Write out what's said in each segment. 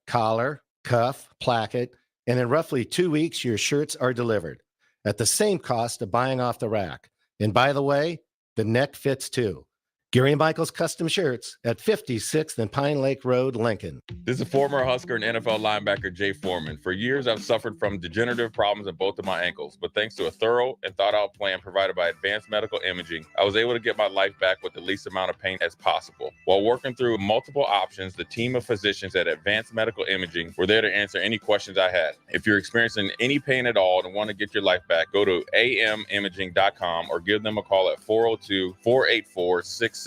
collar, cuff, placket, and in roughly 2 weeks, your shirts are delivered at the same cost of buying off the rack. And by the way, the neck fits too. Gary Michaels Custom Shirts at 56th and Pine Lake Road, Lincoln. This is former Husker and NFL linebacker Jay Foreman. For years, I've suffered from degenerative problems in both of my ankles, but thanks to a thorough and thought-out plan provided by Advanced Medical Imaging, I was able to get my life back with the least amount of pain as possible. While working through multiple options, the team of physicians at Advanced Medical Imaging were there to answer any questions I had. If you're experiencing any pain at all and want to get your life back, go to amimaging.com or give them a call at 402-484-6677.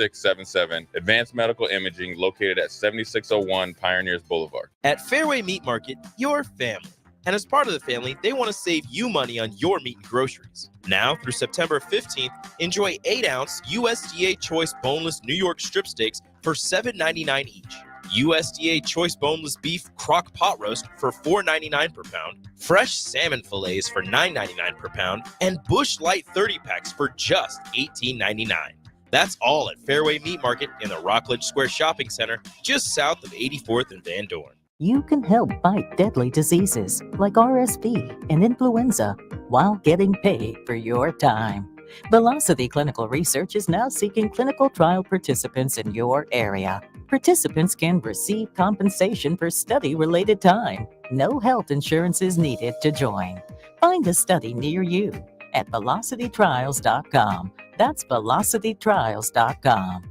Advanced Medical Imaging, located at 7601 Pioneers Boulevard. At Fairway Meat Market, your family. And as part of the family, they want to save you money on your meat and groceries. Now, through September 15th, enjoy 8-ounce USDA Choice Boneless New York strip steaks for $7.99 each. USDA Choice Boneless Beef Crock Pot Roast for $4.99 per pound, fresh salmon fillets for $9.99 per pound, and Bush Light 30 packs for just $18.99. That's all at Fairway Meat Market in the Rockledge Square Shopping Center, just south of 84th and Van Dorn. You can help fight deadly diseases like RSV and influenza while getting paid for your time. Velocity Clinical Research is now seeking clinical trial participants in your area. Participants can receive compensation for study-related time. No health insurance is needed to join. Find a study near you at velocitytrials.com. That's velocitytrials.com.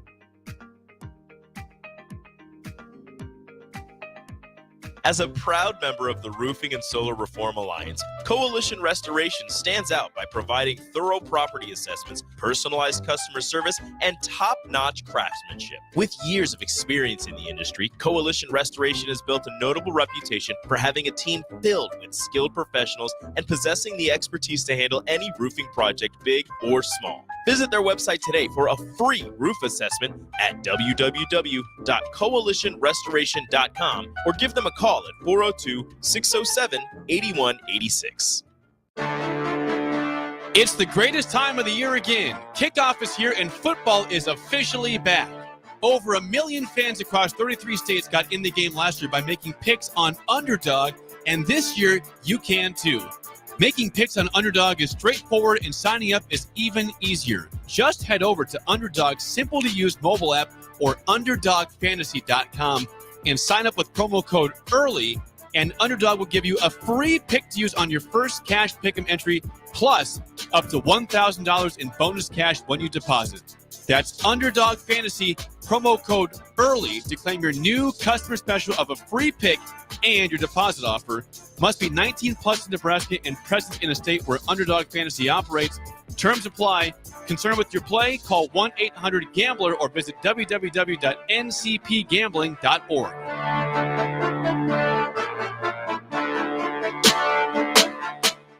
As a proud member of the Roofing and Solar Reform Alliance, Coalition Restoration stands out by providing thorough property assessments, personalized customer service, and top-notch craftsmanship. With years of experience in the industry, Coalition Restoration has built a notable reputation for having a team filled with skilled professionals and possessing the expertise to handle any roofing project, big or small. Visit their website today for a free roof assessment at www.coalitionrestoration.com or give them a call at 402-607-8186. It's the greatest time of the year again. Kickoff is here and football is officially back. Over 1 million fans across 33 states got in the game last year by making picks on Underdog, and this year you can too. Making picks on Underdog is straightforward and signing up is even easier. Just head over to Underdog's simple-to-use mobile app or UnderdogFantasy.com and sign up with promo code EARLY, and Underdog will give you a free pick to use on your first cash pick'em entry, plus up to $1,000 in bonus cash when you deposit. That's Underdog Fantasy, promo code EARLY to claim your new customer special of a free pick and your deposit offer. Must be 19 plus in Nebraska and present in a state where Underdog Fantasy operates. Terms apply. Concerned with your play? Call 1-800-GAMBLER or visit www.ncpgambling.org.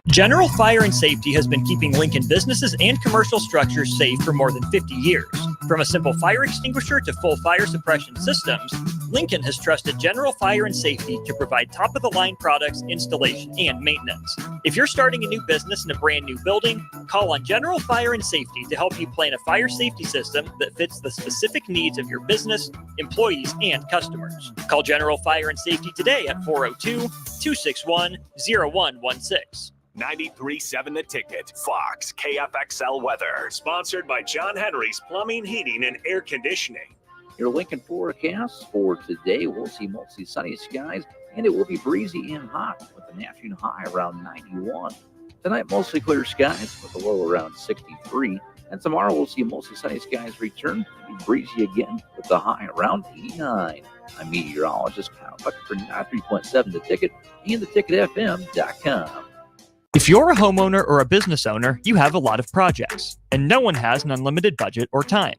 General Fire and Safety has been keeping Lincoln businesses and commercial structures safe for more than 50 years. From a simple fire extinguisher to full fire suppression systems, Lincoln has trusted General Fire and Safety to provide top-of-the-line products, installation, and maintenance. If you're starting a new business in a brand new building, call on General Fire and Safety to help you plan a fire safety system that fits the specific needs of your business, employees, and customers. Call General Fire and Safety today at 402-261-0116. 93.7 The Ticket, Fox, KFXL weather. Sponsored by John Henry's Plumbing, Heating, and Air Conditioning. Your Lincoln forecast for today, we'll see mostly sunny skies, and it will be breezy and hot with an afternoon high around 91. Tonight, mostly clear skies with a low around 63. And tomorrow, we'll see mostly sunny skies return and be breezy again with the high around 89. I'm meteorologist Kyle Bucker for 93.7 The Ticket and theticketfm.com. If you're a homeowner or a business owner, you have a lot of projects, and no one has an unlimited budget or time.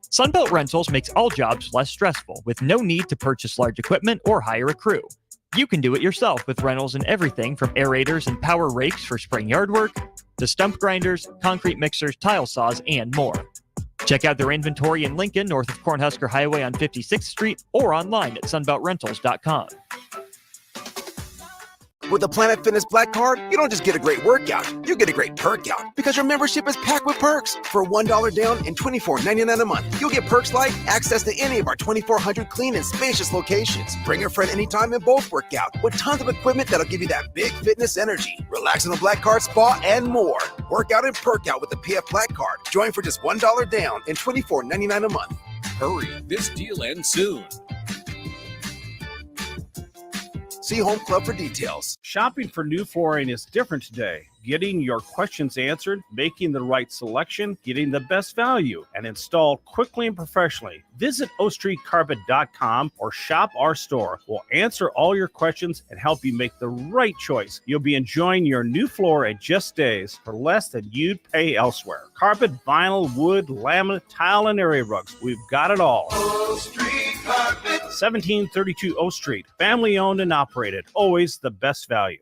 Sunbelt Rentals makes all jobs less stressful with no need to purchase large equipment or hire a crew. You can do it yourself with rentals in everything from aerators and power rakes for spring yard work to stump grinders, concrete mixers, tile saws, and more. Check out their inventory in Lincoln, north of Cornhusker Highway on 56th Street, or online at sunbeltrentals.com. With the Planet Fitness Black Card, you don't just get a great workout, you get a great perk out because your membership is packed with perks. For $1 down and $24.99 a month, you'll get perks like access to any of our 2,400 clean and spacious locations. Bring a friend anytime and both work out with tons of equipment that'll give you that big fitness energy. Relax in the Black Card spa and more. Work out and perk out with the PF Black Card. Join for just $1 down and $24.99 a month. Hurry. This deal ends soon. See Home Club for details. Shopping for new flooring is different today. Getting your questions answered, making the right selection, getting the best value, and installed quickly and professionally. Visit ostreetcarpet.com or shop our store. We'll answer all your questions and help you make the right choice. You'll be enjoying your new floor in just days for less than you'd pay elsewhere. Carpet, vinyl, wood, laminate, tile, and area rugs. We've got it all. O Street Carpet. 1732 O Street. Family owned and operated. Always the best value.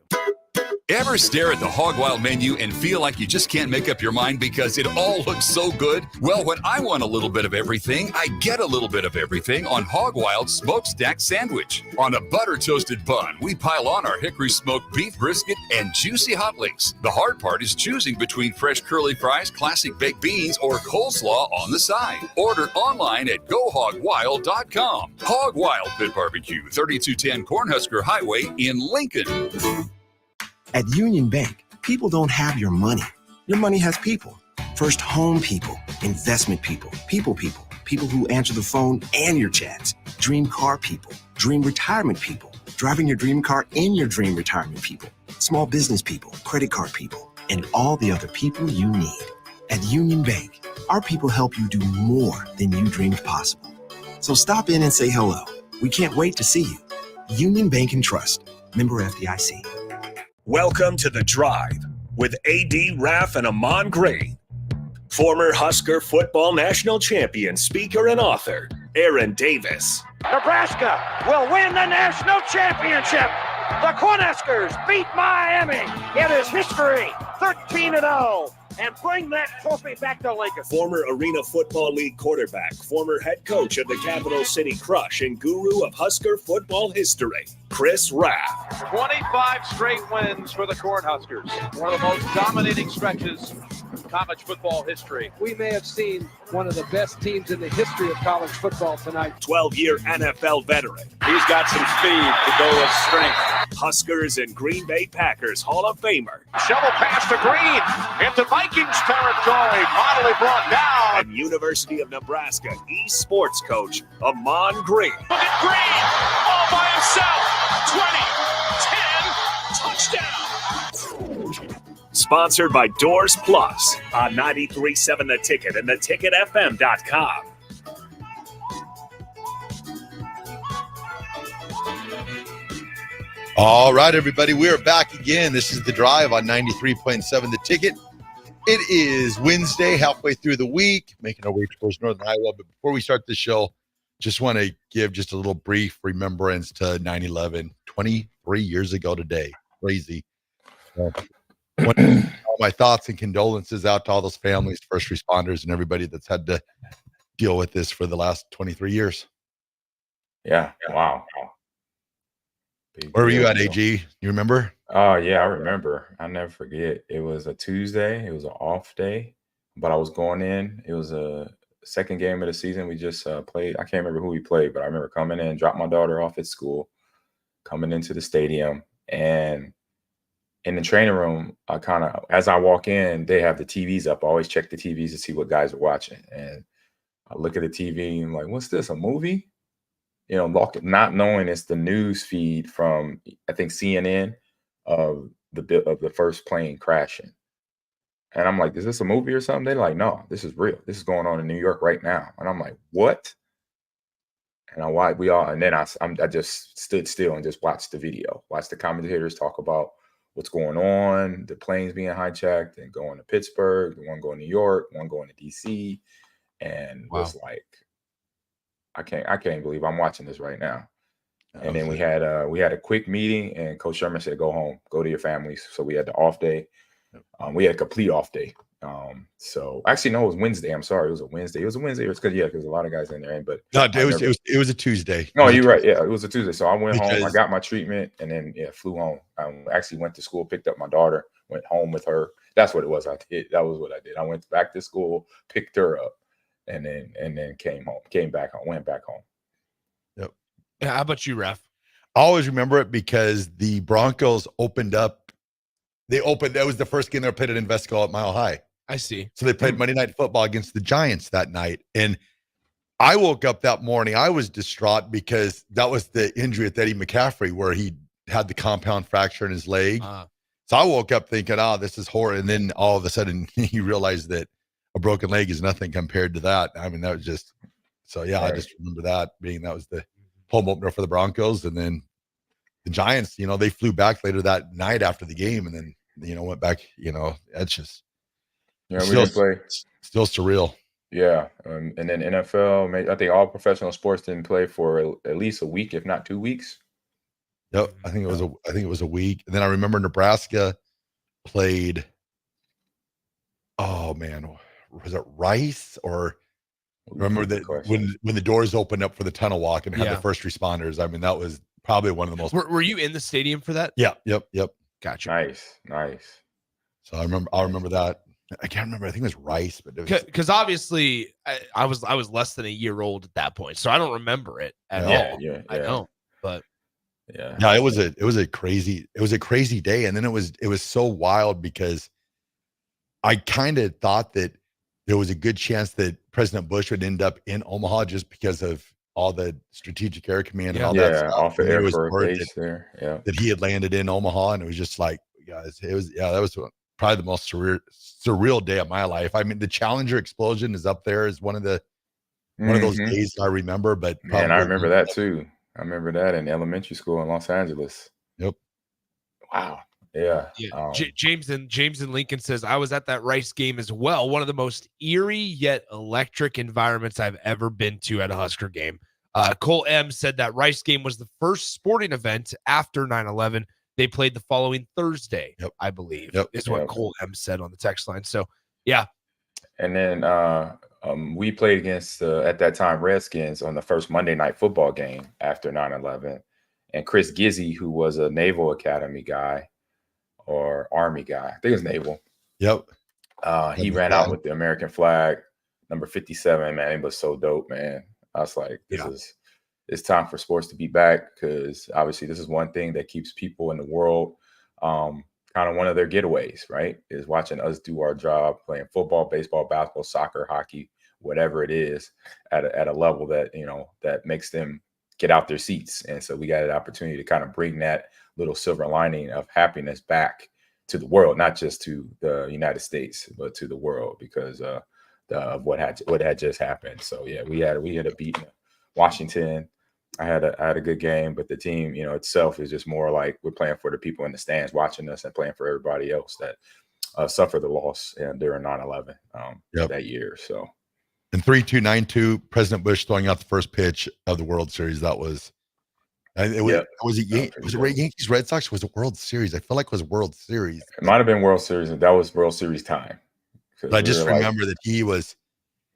Ever stare at the Hog Wild menu and feel like you just can't make up your mind because it all looks so good? Well, when I want a little bit of everything, I get a little bit of everything on Hog Wild Smokestack Sandwich. On a butter-toasted bun, we pile on our hickory smoked beef brisket and juicy hot links. The hard part is choosing between fresh curly fries, classic baked beans, or coleslaw on the side. Order online at GoHogWild.com. Hog Wild Pit Barbecue, 3210 Cornhusker Highway in Lincoln. At Union Bank, people don't have your money. Your money has people. First home people, investment people, people who answer the phone and your chats, dream car people, dream retirement people, driving your dream car in your dream retirement people, small business people, credit card people, and all the other people you need. At Union Bank, our people help you do more than you dreamed possible. So stop in and say hello. We can't wait to see you. Union Bank and Trust. Member FDIC. Welcome to The Drive with AD Raff and Ahman Gray. Former Husker football national champion, speaker, and author, Aaron Davis. Nebraska will win the national championship. The Cornhuskers beat Miami. It is history, 13-0. And bring that trophy back to Lincoln. Former Arena Football League quarterback, former head coach of the Capital City Crush, and guru of Husker football history, Chris Raff. 25 straight wins for the Cornhuskers. One of the most dominating stretches in college football history. We may have seen one of the best teams in the history of college football tonight. 12-year NFL veteran. He's got some speed to go with strength. Huskers and Green Bay Packers Hall of Famer. Shovel pass to Green into Vikings territory. Finally brought down. And University of Nebraska eSports coach, Ahman Gray. Look at Green all by himself. 20, 10, touchdown. Sponsored by Doors Plus on 93.7 The Ticket and theticketfm.com. All right, everybody, we are back again. This is The Drive on 93.7 The Ticket. It is Wednesday, halfway through the week, making our way towards Northern Iowa. But before we start the show, just want to give just a little brief remembrance to 9/11, 23 years ago today. Crazy. All my thoughts and condolences out to all those families, first responders, and everybody that's had to deal with this for the last 23 years. Yeah. Wow. Where were you at, AG? You remember? Oh, yeah, I remember. I never forget. It was a Tuesday. It was an off day, but I was going in. It was a second game of the season. We just played. I can't remember who we played, but I remember coming in, dropped my daughter off at school, coming into the stadium, and in the training room, I kind of, as I walk in, they have the TVs up. I always check the TVs to see what guys are watching. And I look at the TV and I'm like, what's this, a movie? You know, not knowing it's the news feed from, I think, CNN of the first plane crashing. And I'm like, is this a movie or something? They're like, no, this is real. This is going on in New York right now. And I'm like, what? And then I just stood still and just watched the video, watched the commentators talk about what's going on, the planes being hijacked and going to Pittsburgh, the one going to New York, one going to DC, and was like, I can't believe I'm watching this right now. And then we had a quick meeting, and Coach Sherman said, go home, go to your families. So we had the off day. We had a complete off day. So actually, no, it was Wednesday. I'm sorry, it was a Wednesday. It was a Wednesday. It was because a lot of guys in there. But No, it was a Tuesday. No, you're right. Yeah, it was a Tuesday. So I went home. I Because- got my treatment, and then flew home. I actually went to school, picked up my daughter, went home with her. That's what it was. I did. That was what I did. I went back to school, picked her up, and then came home. Came back home. Went back home. Yep. How about you, Raff? I always remember it because the Broncos opened up. That was the first game they played at Invesco at Mile High. I see. So they played Monday Night Football against the Giants that night. And I woke up that morning. I was distraught because that was the injury with Eddie McCaffrey where he had the compound fracture in his leg. So I woke up thinking, this is horrible. And then all of a sudden he realized that a broken leg is nothing compared to that. I mean, that was just, so yeah, right. I just remember that was the home opener for the Broncos. And then the Giants, they flew back later that night after the game and then, went back, that's just, we didn't play. Still surreal. Yeah. And then NFL, I think all professional sports didn't play for at least a week, if not 2 weeks. Yep. I think it was a week. And then I remember Nebraska played, oh man, was it Rice or remember that when the doors opened up for the tunnel walk and had the first responders? I mean, that was probably one of the most. Were you in the stadium for that? Yeah. Yep. Gotcha. Nice. So I'll remember that. I can't remember. I think it was Rice, but because obviously I was less than a year old at that point, so I don't remember it at all. Yeah. I know, but yeah. No, it was a crazy day, and then it was so wild because I kind of thought that there was a good chance that President Bush would end up in Omaha just because of all the Strategic Air Command and all that stuff. Off the airport base there. Yeah, that he had landed in Omaha, and it was just like, guys, that was probably the most surreal day of my life. I mean, the Challenger explosion is up there as one of those days I remember. But man, I remember that too. I remember that in elementary school in Los Angeles. Yep. Wow. Yeah. James and Lincoln says I was at that Rice game as well. One of the most eerie yet electric environments I've ever been to at a Husker game. Cole M said that Rice game was the first sporting event after 9/11. They played the following Thursday, I believe, is what Cole M said on the text line. So, yeah. And then we played against, at that time, Redskins on the first Monday Night Football game after 9/11. And Chris Gizzy, who was a Naval Academy guy or Army guy, I think it was Naval. Yep. He ran out with the American flag, number 57, man. It was so dope, man. I was like, it's time for sports to be back because obviously this is one thing that keeps people in the world kind of one of their getaways, right? Is watching us do our job, playing football, baseball, basketball, soccer, hockey, whatever it is at a level that, that makes them get out their seats. And so we got an opportunity to kind of bring that little silver lining of happiness back to the world, not just to the United States, but to the world because of what had just happened. So yeah, we had a beat Washington. I had a good game, but the team, itself is just more like we're playing for the people in the stands watching us and playing for everybody else that suffered the loss during 9/11 that year. So, and 3-2-9-2, President Bush throwing out the first pitch of the World Series. That was, was it Yankees Red Sox? Was it World Series? I feel like it was World Series. It might have been World Series, and that was World Series time. But I just remember that he was.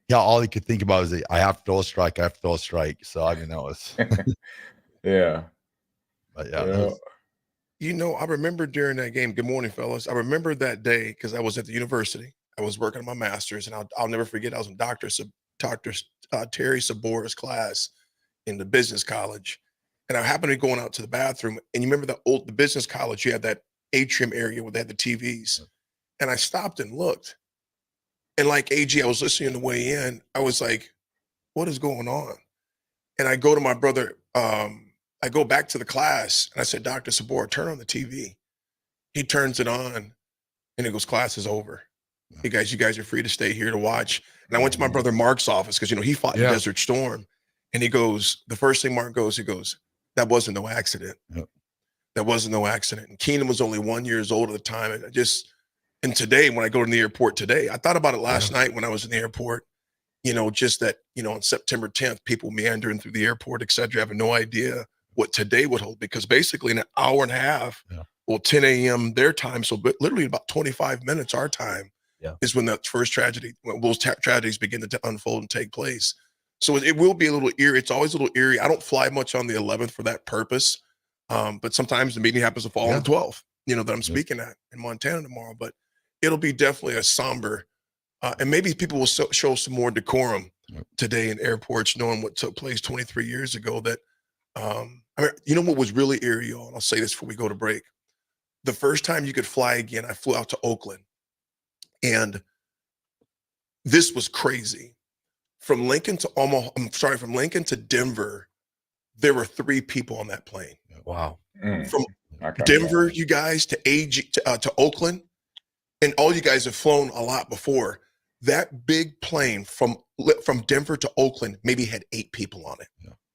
Yeah, all he could think about was, I have to throw a strike. I have to throw a strike. So, I mean, that was. Yeah. But yeah. I remember during that game, good morning, fellas. I remember that day because I was at the university. I was working on my master's, and I'll never forget, I was in Dr. Terry Sabora's class in the business college. And I happened to be going out to the bathroom. And you remember the business college, you had that atrium area where they had the TVs. And I stopped and looked. And like AG, I was listening on the way in. I was like, what is going on? And I go to my brother. I go back to the class and I said, Dr. Sabor, turn on the TV. He turns it on and he goes, class is over. Hey guys, you guys are free to stay here to watch. And I went to my brother Mark's office because, he fought in Desert Storm. And he goes, the first thing Mark goes, he goes, that wasn't no accident. That wasn't no accident. And Keenan was only 1 year old at the time. And today, when I go to the airport today, I thought about it last night when I was in the airport, just that, on September 10th, people meandering through the airport, et cetera, having no idea what today would hold, because basically in an hour and a half, 10 a.m. their time, so literally about 25 minutes our time, is when that first tragedy, when those tragedies begin to unfold and take place. So it will be a little eerie. It's always a little eerie. I don't fly much on the 11th for that purpose. But sometimes the meeting happens to fall on the 12th, that I'm speaking at in Montana tomorrow. But it'll be definitely a somber, and maybe people will show some more decorum today in airports, knowing what took place 23 years ago. That, what was really eerie, y'all, and I'll say this before we go to break. The first time you could fly again, I flew out to Oakland, and this was crazy. From Lincoln to Denver, there were 3 people on that plane. Wow. From Denver, you guys, to Oakland, and all you guys have flown a lot before. That big plane from Denver to Oakland maybe had 8 people on it.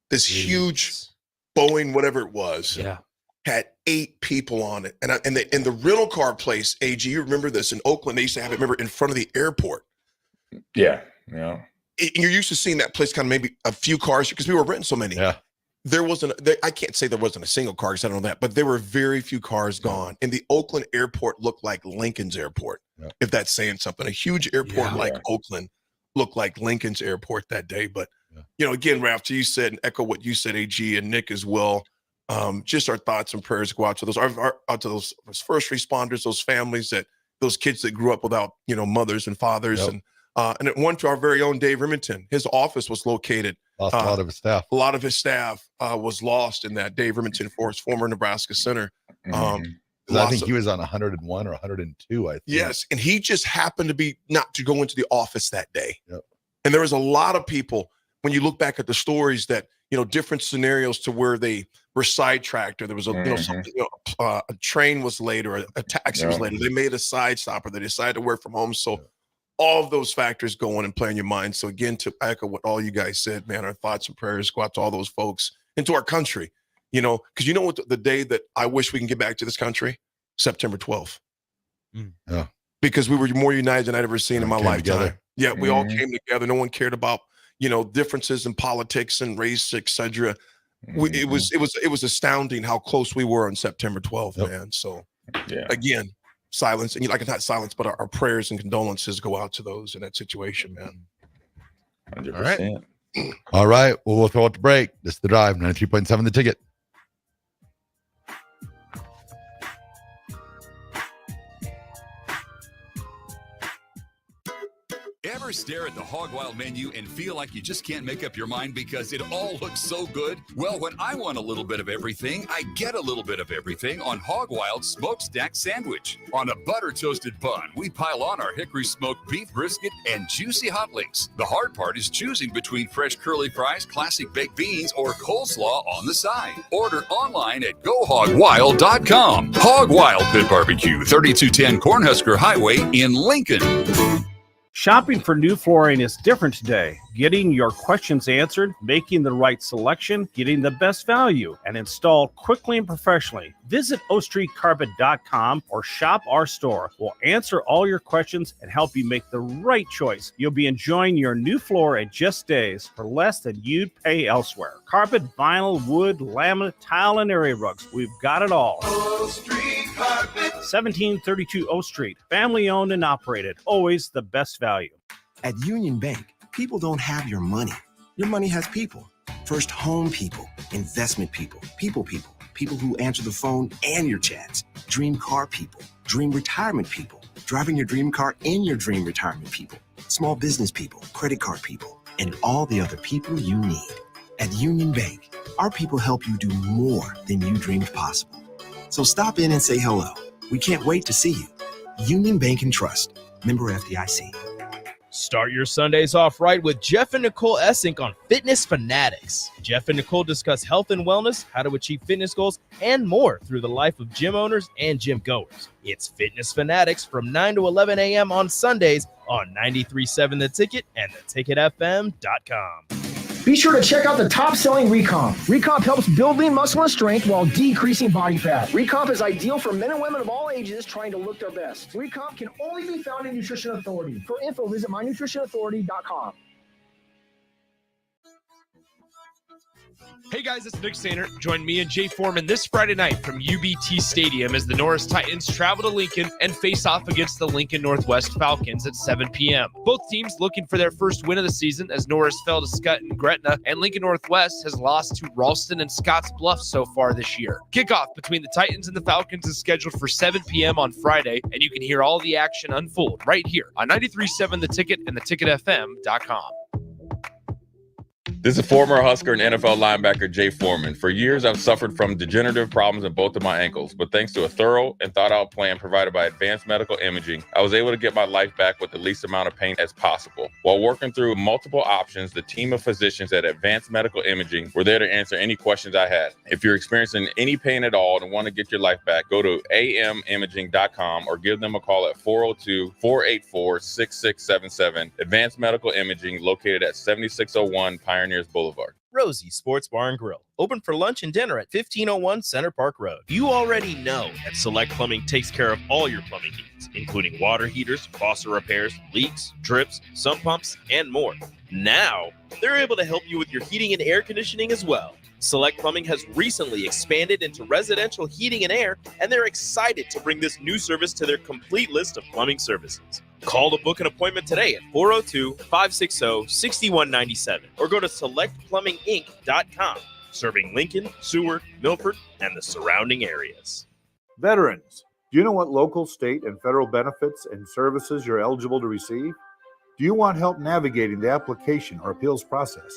This huge Boeing, whatever it was, had 8 people on it. And the rental car place, AG, you remember this in Oakland? They used to have it, remember, in front of the airport. Yeah. You're used to seeing that place kind of maybe a few cars because we were renting so many. Yeah. I can't say there wasn't a single car because I don't know that, but there were very few cars gone. And the Oakland airport looked like Lincoln's airport, if that's saying something. A huge airport like Oakland looked like Lincoln's airport that day. But, again, Raff, you said, and echo what you said, AG, and Nick as well. Just our thoughts and prayers go out to those first responders, those families, those kids that grew up without, mothers and fathers. And it went to our very own Dave Remington. His office was located. Lost a lot of his staff. A lot of his staff was lost in that. Dave Remington, former Nebraska center. I think he was on 101 or 102, I think. Yes, and he just happened to be not to go into the office that day. And there was a lot of people, when you look back at the stories, that, different scenarios to where they were sidetracked, or there was a train was late, or a taxi was late, or they made a side stop, or they decided to work from home. So all of those factors go in and play in your mind. So again, to echo what all you guys said, man, our thoughts and prayers go out to all those folks and to our country, because what the day that I wish we can get back to this country, September 12th. Yeah. Because we were more united than I'd ever seen in my lifetime. Together. Yeah, we all came together. No one cared about, differences in politics and race, etc. It was astounding how close we were on September 12th, man. So again, silence, and not silence, but our prayers and condolences go out to those in that situation, man. 100%. All right. Well, we'll throw it to break. This is The Drive, 93.7 The Ticket. Ever stare at the Hog Wild menu and feel like you just can't make up your mind because it all looks so good? Well, when I want a little bit of everything, I get a little bit of everything on Hog Wild Smokestack Sandwich. On a butter-toasted bun, we pile on our hickory smoked beef brisket and juicy hot links. The hard part is choosing between fresh curly fries, classic baked beans, or coleslaw on the side. Order online at GoHogWild.com. Hog Wild Pit Barbecue, 3210 Cornhusker Highway in Lincoln. Shopping for new flooring is different today. Getting your questions answered, making the right selection, getting the best value, and installed quickly and professionally. Visit OStreetCarpet.com or shop our store. We'll answer all your questions and help you make the right choice. You'll be enjoying your new floor in just days for less than you'd pay elsewhere. Carpet, vinyl, wood, laminate, tile, and area rugs. We've got it all. O Street Carpet. 1732 O Street. Family owned and operated. Always the best value. At Union Bank, people don't have your money. Your money has people. First home people, investment people, people who answer the phone and your chats, dream car people, dream retirement people, driving your dream car in your dream retirement people, small business people, credit card people, and all the other people you need. At Union Bank, our people help you do more than you dreamed possible. So stop in and say hello. We can't wait to see you. Union Bank and Trust. Member FDIC. Start your Sundays off right with Jeff and Nicole Essink on Fitness Fanatics. Jeff and Nicole discuss health and wellness, how to achieve fitness goals, and more through the life of gym owners and gym goers. It's Fitness Fanatics from 9 to 11 a.m. on Sundays on 93.7 The Ticket and theticketfm.com. Be sure to check out the top-selling Recomp. Recomp helps build lean muscle and strength while decreasing body fat. Recomp is ideal for men and women of all ages trying to look their best. Recomp can only be found in Nutrition Authority. For info, visit mynutritionauthority.com. Hey guys, it's Nick Sainer. Join me and Jay Foreman this Friday night from UBT Stadium as the Norris Titans travel to Lincoln and face off against the Lincoln Northwest Falcons at 7 p.m. Both teams looking for their first win of the season as Norris fell to Scott and Gretna, and Lincoln Northwest has lost to Ralston and Scotts Bluff so far this year. Kickoff between the Titans and the Falcons is scheduled for 7 p.m. on Friday, and you can hear all the action unfold right here on 93.7 The Ticket and theticketfm.com. This is former Husker and NFL linebacker Jay Foreman. For years, I've suffered from degenerative problems in both of my ankles, but thanks to a thorough and thought-out plan provided by Advanced Medical Imaging, I was able to get my life back with the least amount of pain as possible. While working through multiple options, the team of physicians at Advanced Medical Imaging were there to answer any questions I had. If you're experiencing any pain at all and want to get your life back, go to amimaging.com or give them a call at 402-484-6677. Advanced Medical Imaging, located at 7601 Pioneers Boulevard. Rosie Sports Bar and Grill, open for lunch and dinner at 1501 Center Park Road. You already know that Select Plumbing takes care of all your plumbing needs, including water heaters, faucet repairs, leaks, drips, sump pumps, and more. Now, they're able to help you with your heating and air conditioning as well. Select Plumbing has recently expanded into residential heating and air, and they're excited to bring this new service to their complete list of plumbing services. Call to book an appointment today at 402-560-6197 or go to selectplumbinginc.com, serving Lincoln, Seward, Milford, and the surrounding areas. Veterans, do you know what local, state, and federal benefits and services you're eligible to receive? Do you want help navigating the application or appeals process?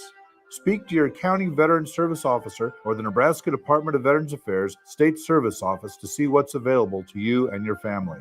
Speak to your county veteran service officer or the Nebraska Department of Veterans Affairs State Service Office to see what's available to you and your family.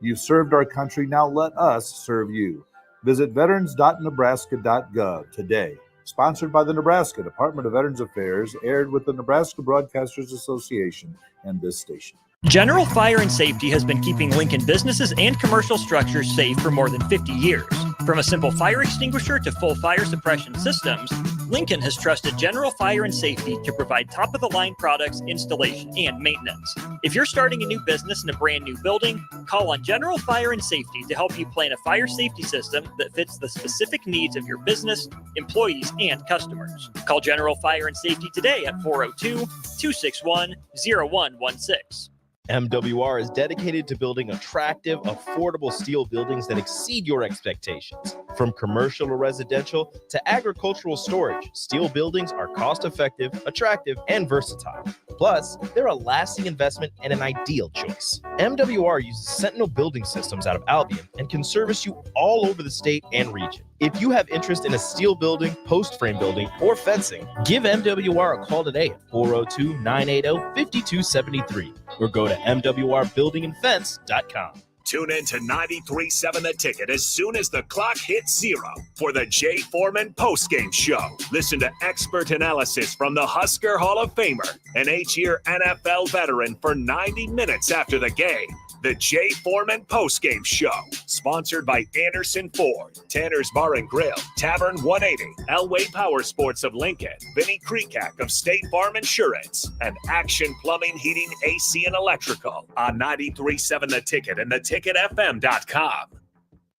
You've served our country, now let us serve you. Visit veterans.nebraska.gov today. Sponsored by the Nebraska Department of Veterans Affairs, aired with the Nebraska Broadcasters Association and this station. General Fire and Safety has been keeping Lincoln businesses and commercial structures safe for more than 50 years. From a simple fire extinguisher to full fire suppression systems, Lincoln has trusted General Fire and Safety to provide top-of-the-line products, installation, and maintenance. If you're starting a new business in a brand new building, call on General Fire and Safety to help you plan a fire safety system that fits the specific needs of your business, employees, and customers. Call General Fire and Safety today at 402-261-0116. MWR is dedicated to building attractive, affordable steel buildings that exceed your expectations. From commercial to residential to agricultural storage, steel buildings are cost-effective, attractive, and versatile. Plus, they're a lasting investment and an ideal choice. MWR uses Sentinel Building Systems out of Albion and can service you all over the state and region. If you have interest in a steel building, post frame building, or fencing, give MWR a call today at 402-980-5273 or go to mwrbuildingandfence.com. Tune in to 93.7 The Ticket as soon as the clock hits 0 for the Jay Foreman postgame show. Listen to expert analysis from the Husker Hall of Famer, an 8-year NFL veteran, for 90 minutes after the game. The Jay Foreman postgame show, sponsored by Anderson Ford, Tanner's Bar and Grill, Tavern 180, Elway Power Sports of Lincoln, Vinnie Kreekak of State Farm Insurance, and Action Plumbing, Heating, AC, and Electrical on 93.7 The Ticket and theticketfm.com.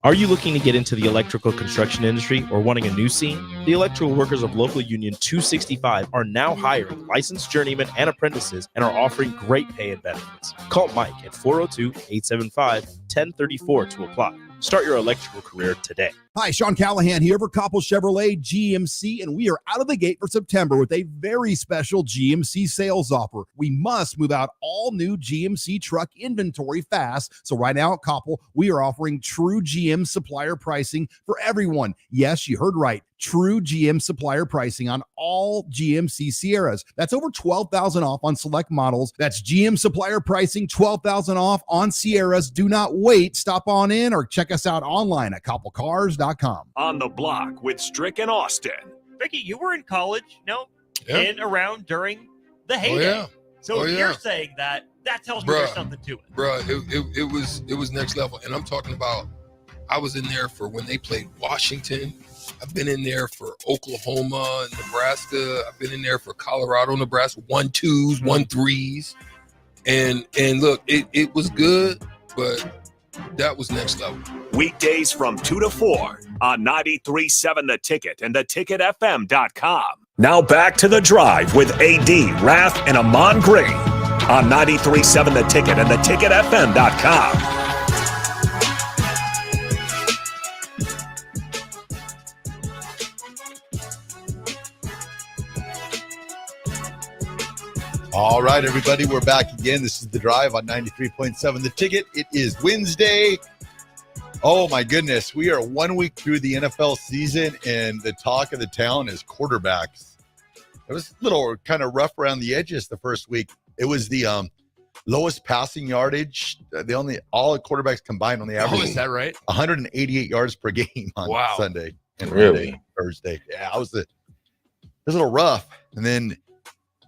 Are you looking to get into the electrical construction industry or wanting a new scene? The electrical workers of Local Union 265 are now hiring licensed journeymen and apprentices and are offering great pay and benefits. Call Mike at 402-875-1034 to apply. Start your electrical career today. Hi, Sean Callahan here for Koppel Chevrolet GMC, and we are out of the gate for September with a very special GMC sales offer. We must move out all new GMC truck inventory fast. So right now at Koppel, we are offering true GM supplier pricing for everyone. Yes, you heard right. True GM supplier pricing on all GMC Sierras. That's over $12,000 off on select models. That's GM supplier pricing, $12,000 off on Sierras. Do not wait. Stop on in or check us out online at koppelcars.com. On the Block with Strick and Austin. Vicky, you were in college, in around during the heyday. Oh, yeah. So if you're saying that tells me there's something to it. Bruh, it was next level. And I'm talking about, I was in there for when they played Washington. I've been in there for Oklahoma, Nebraska. I've been in there for Colorado, Nebraska, 1-2s, 1-3s. And look, it was good, but that was next level. Weekdays from 2 to 4 on 93.7 The Ticket and theticketfm.com. Now back to The Drive with AD, Raff, and Ahman Gray on 93.7 The Ticket and theticketfm.com. All right, everybody, we're back again. This is The Drive on 93.7 The Ticket. It is Wednesday. Oh, my goodness. We are 1 week through the NFL season, and the talk of the town is quarterbacks. It was a little kind of rough around the edges the first week. It was the lowest passing yardage. All the quarterbacks combined on the average. Oh, is that right? 188 yards per game on Sunday and Really? Thursday. Yeah, it was a little rough. And then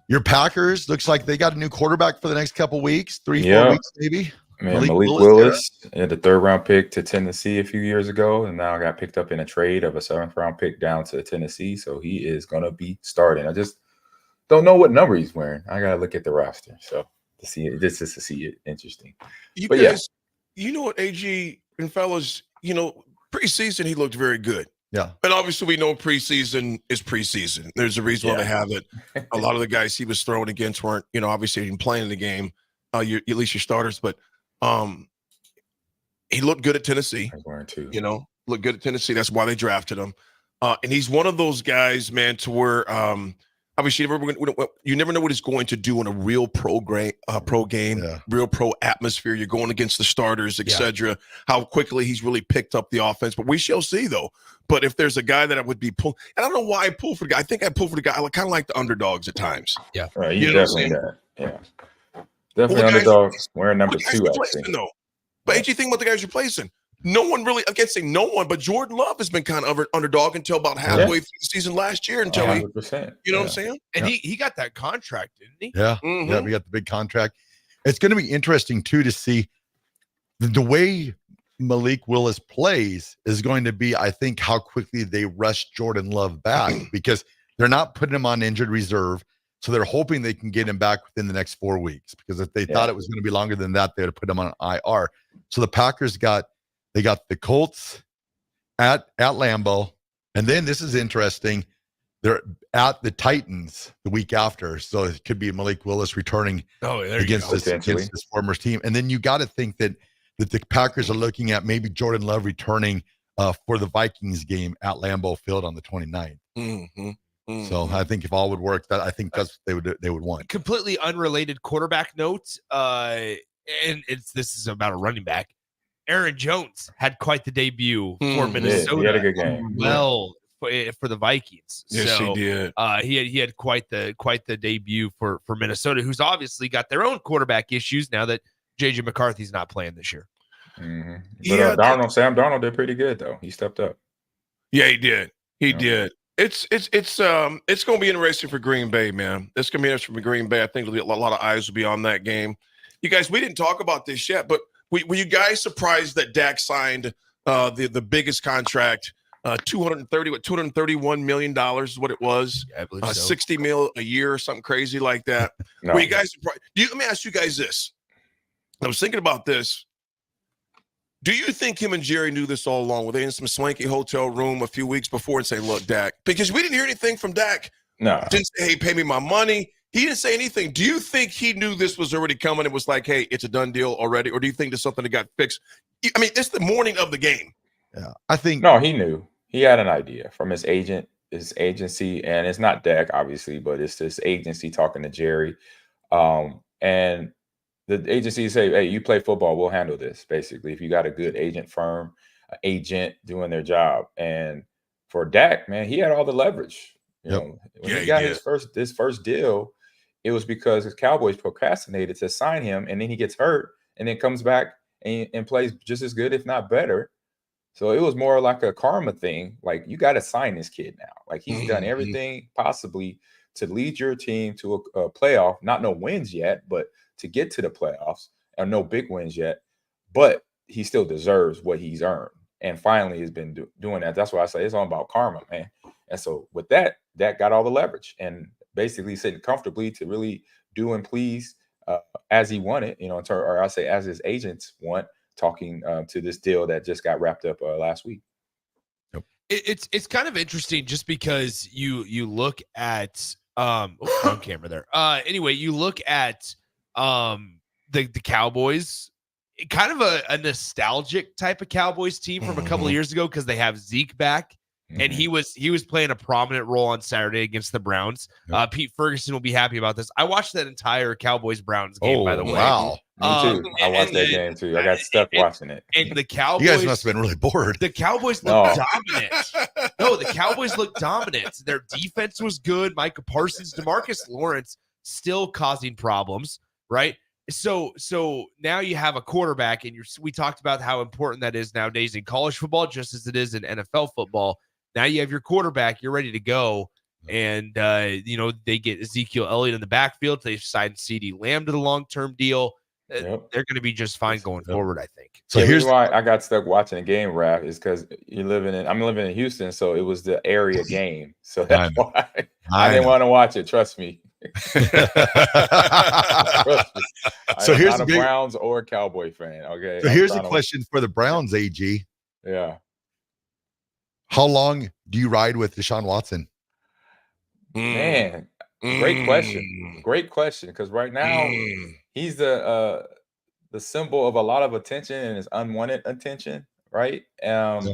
your Packers, looks like they got a new quarterback for the next couple weeks, 3-4 weeks maybe. Man, Malik Willis had the 3rd-round pick to Tennessee a few years ago, and now got picked up in a trade of a 7th-round pick down to Tennessee. So he is going to be starting. I just don't know what number he's wearing. I got to look at the roster. So to see it, just to see it, interesting. You but guys, you know what, AG and fellas, preseason he looked very good. Yeah. And obviously we know preseason is preseason. There's a reason why they have it. A lot of the guys he was throwing against weren't, obviously even playing the game, at least your starters. But he looked good at Tennessee. Looked good at Tennessee. That's why they drafted him. And he's one of those guys, man, to where obviously you never know what he's going to do in a real pro game, real pro atmosphere. You're going against the starters, etc. How quickly he's really picked up the offense. But we shall see, though. But if there's a guy that I would be pulling, and I don't know why I pull for the guy. I think I pull for the guy. I kind of like the underdogs at times. Yeah, right. You definitely that. Yeah, definitely underdogs. Wearing number 2, I think. Though. But AG, think about the guys you're placing. No one really, I can't say no one, but Jordan Love has been kind of underdog until about halfway through the season last year. Until 100%. You know what I'm saying? And he got that contract, didn't he? Yeah, yeah, we got the big contract. It's going to be interesting too to see the way Malik Willis plays is going to be, I think, how quickly they rush Jordan Love back because they're not putting him on injured reserve. So they're hoping they can get him back within the next 4 weeks because if they thought it was going to be longer than that, they would have put him on IR. So the Packers got the Colts at Lambeau. And then this is interesting. They're at the Titans the week after. So it could be Malik Willis returning against this former team. And then you got to think that the Packers are looking at maybe Jordan Love returning for the Vikings game at Lambeau Field on the 29th. So I think if all would work, I think that's what they would want. Completely unrelated quarterback note, and this is about a running back. Aaron Jones had quite the debut for Minnesota. He had a good game. Well, for the Vikings. Yes, he did. He had quite the debut for Minnesota, who's obviously got their own quarterback issues now that JJ McCarthy's not playing this year. But Sam Darnold did pretty good though. He stepped up. Yeah, he did. He did. It's going to be interesting for Green Bay, man. It's going to be interesting for Green Bay. I think a lot of eyes will be on that game. You guys, we didn't talk about this yet, but were you guys surprised that Dak signed the biggest contract, $231 million is what it was? Yeah, I believe so. $60 million a year or something crazy like that. No. Were you guys surprised? Let me ask you guys this. I was thinking about this. Do you think him and Jerry knew this all along? Were they in some swanky hotel room a few weeks before and say, look, Dak, because we didn't hear anything from Dak. No. Didn't say, hey, pay me my money. He didn't say anything. Do you think he knew this was already coming? It was like, hey, it's a done deal already. Or do you think there's something that got fixed? I mean, it's the morning of the game. Yeah, I think. No, he knew. He had an idea from his agent, his agency, and it's not Dak, obviously, but it's this agency talking to Jerry. And the agency say, hey, you play football, we'll handle this. Basically, if you got a good agent firm, an agent doing their job. And for Dak, man, he had all the leverage. You know, when he got his first deal, it was because his Cowboys procrastinated to sign him, and then he gets hurt, and then comes back and plays just as good, if not better. So it was more like a karma thing. Like, you got to sign this kid now. Like, he's done everything possibly to lead your team to a playoff. Not no wins yet, but to get to the playoffs, and no big wins yet. But he still deserves what he's earned. And finally has been doing that. That's why I say it's all about karma, man. And so with that, that got all the leverage and basically sitting comfortably to really do and please as he wanted, you know, or I say as his agents want, talking to this deal that just got wrapped up last week. It's kind of interesting just because you look at on camera there. Anyway, you look at the Cowboys, kind of a nostalgic type of Cowboys team from a couple of years ago because they have Zeke back. And he was playing a prominent role on Saturday against the Browns. Pete Ferguson will be happy about this. I watched that entire Cowboys-Browns game, by the way. Wow. Me too. I watched that game too. I got stuck watching it. And the Cowboys, You guys must have been really bored. The Cowboys looked dominant. No, the Cowboys looked dominant. Their defense was good. Micah Parsons, DeMarcus Lawrence still causing problems, right? So now you have a quarterback, and we talked about how important that is nowadays in college football, just as it is in NFL football. Now you have your quarterback, you're ready to go. And, they get Ezekiel Elliott in the backfield. They've signed CeeDee Lamb to the long-term deal. They're going to be just fine going forward, I think. So here's why I got stuck watching the game, Raff, is because I'm living in Houston, so it was the area game. So that's why I didn't want to watch it. Trust me. So here's not a Browns or Cowboy fan. Okay. So here's a question for the Browns, AG. Yeah. How long do you ride with Deshaun Watson? Man, great question. Great question. Because right now he's the symbol of a lot of attention and his unwanted attention, right? As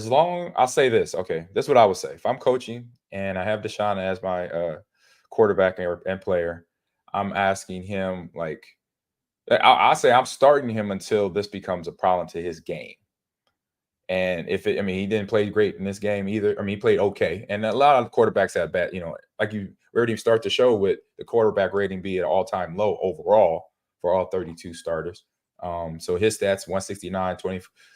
long I'll say this. Okay, this is what I would say. If I'm coaching and I have Deshaun as my quarterback and player, I'm asking him I'll say I'm starting him until this becomes a problem to his game. And he didn't play great in this game either. He played okay. And a lot of quarterbacks have bad, we already start the show with the quarterback rating be at all-time low overall for all 32 starters. So his stats, 169,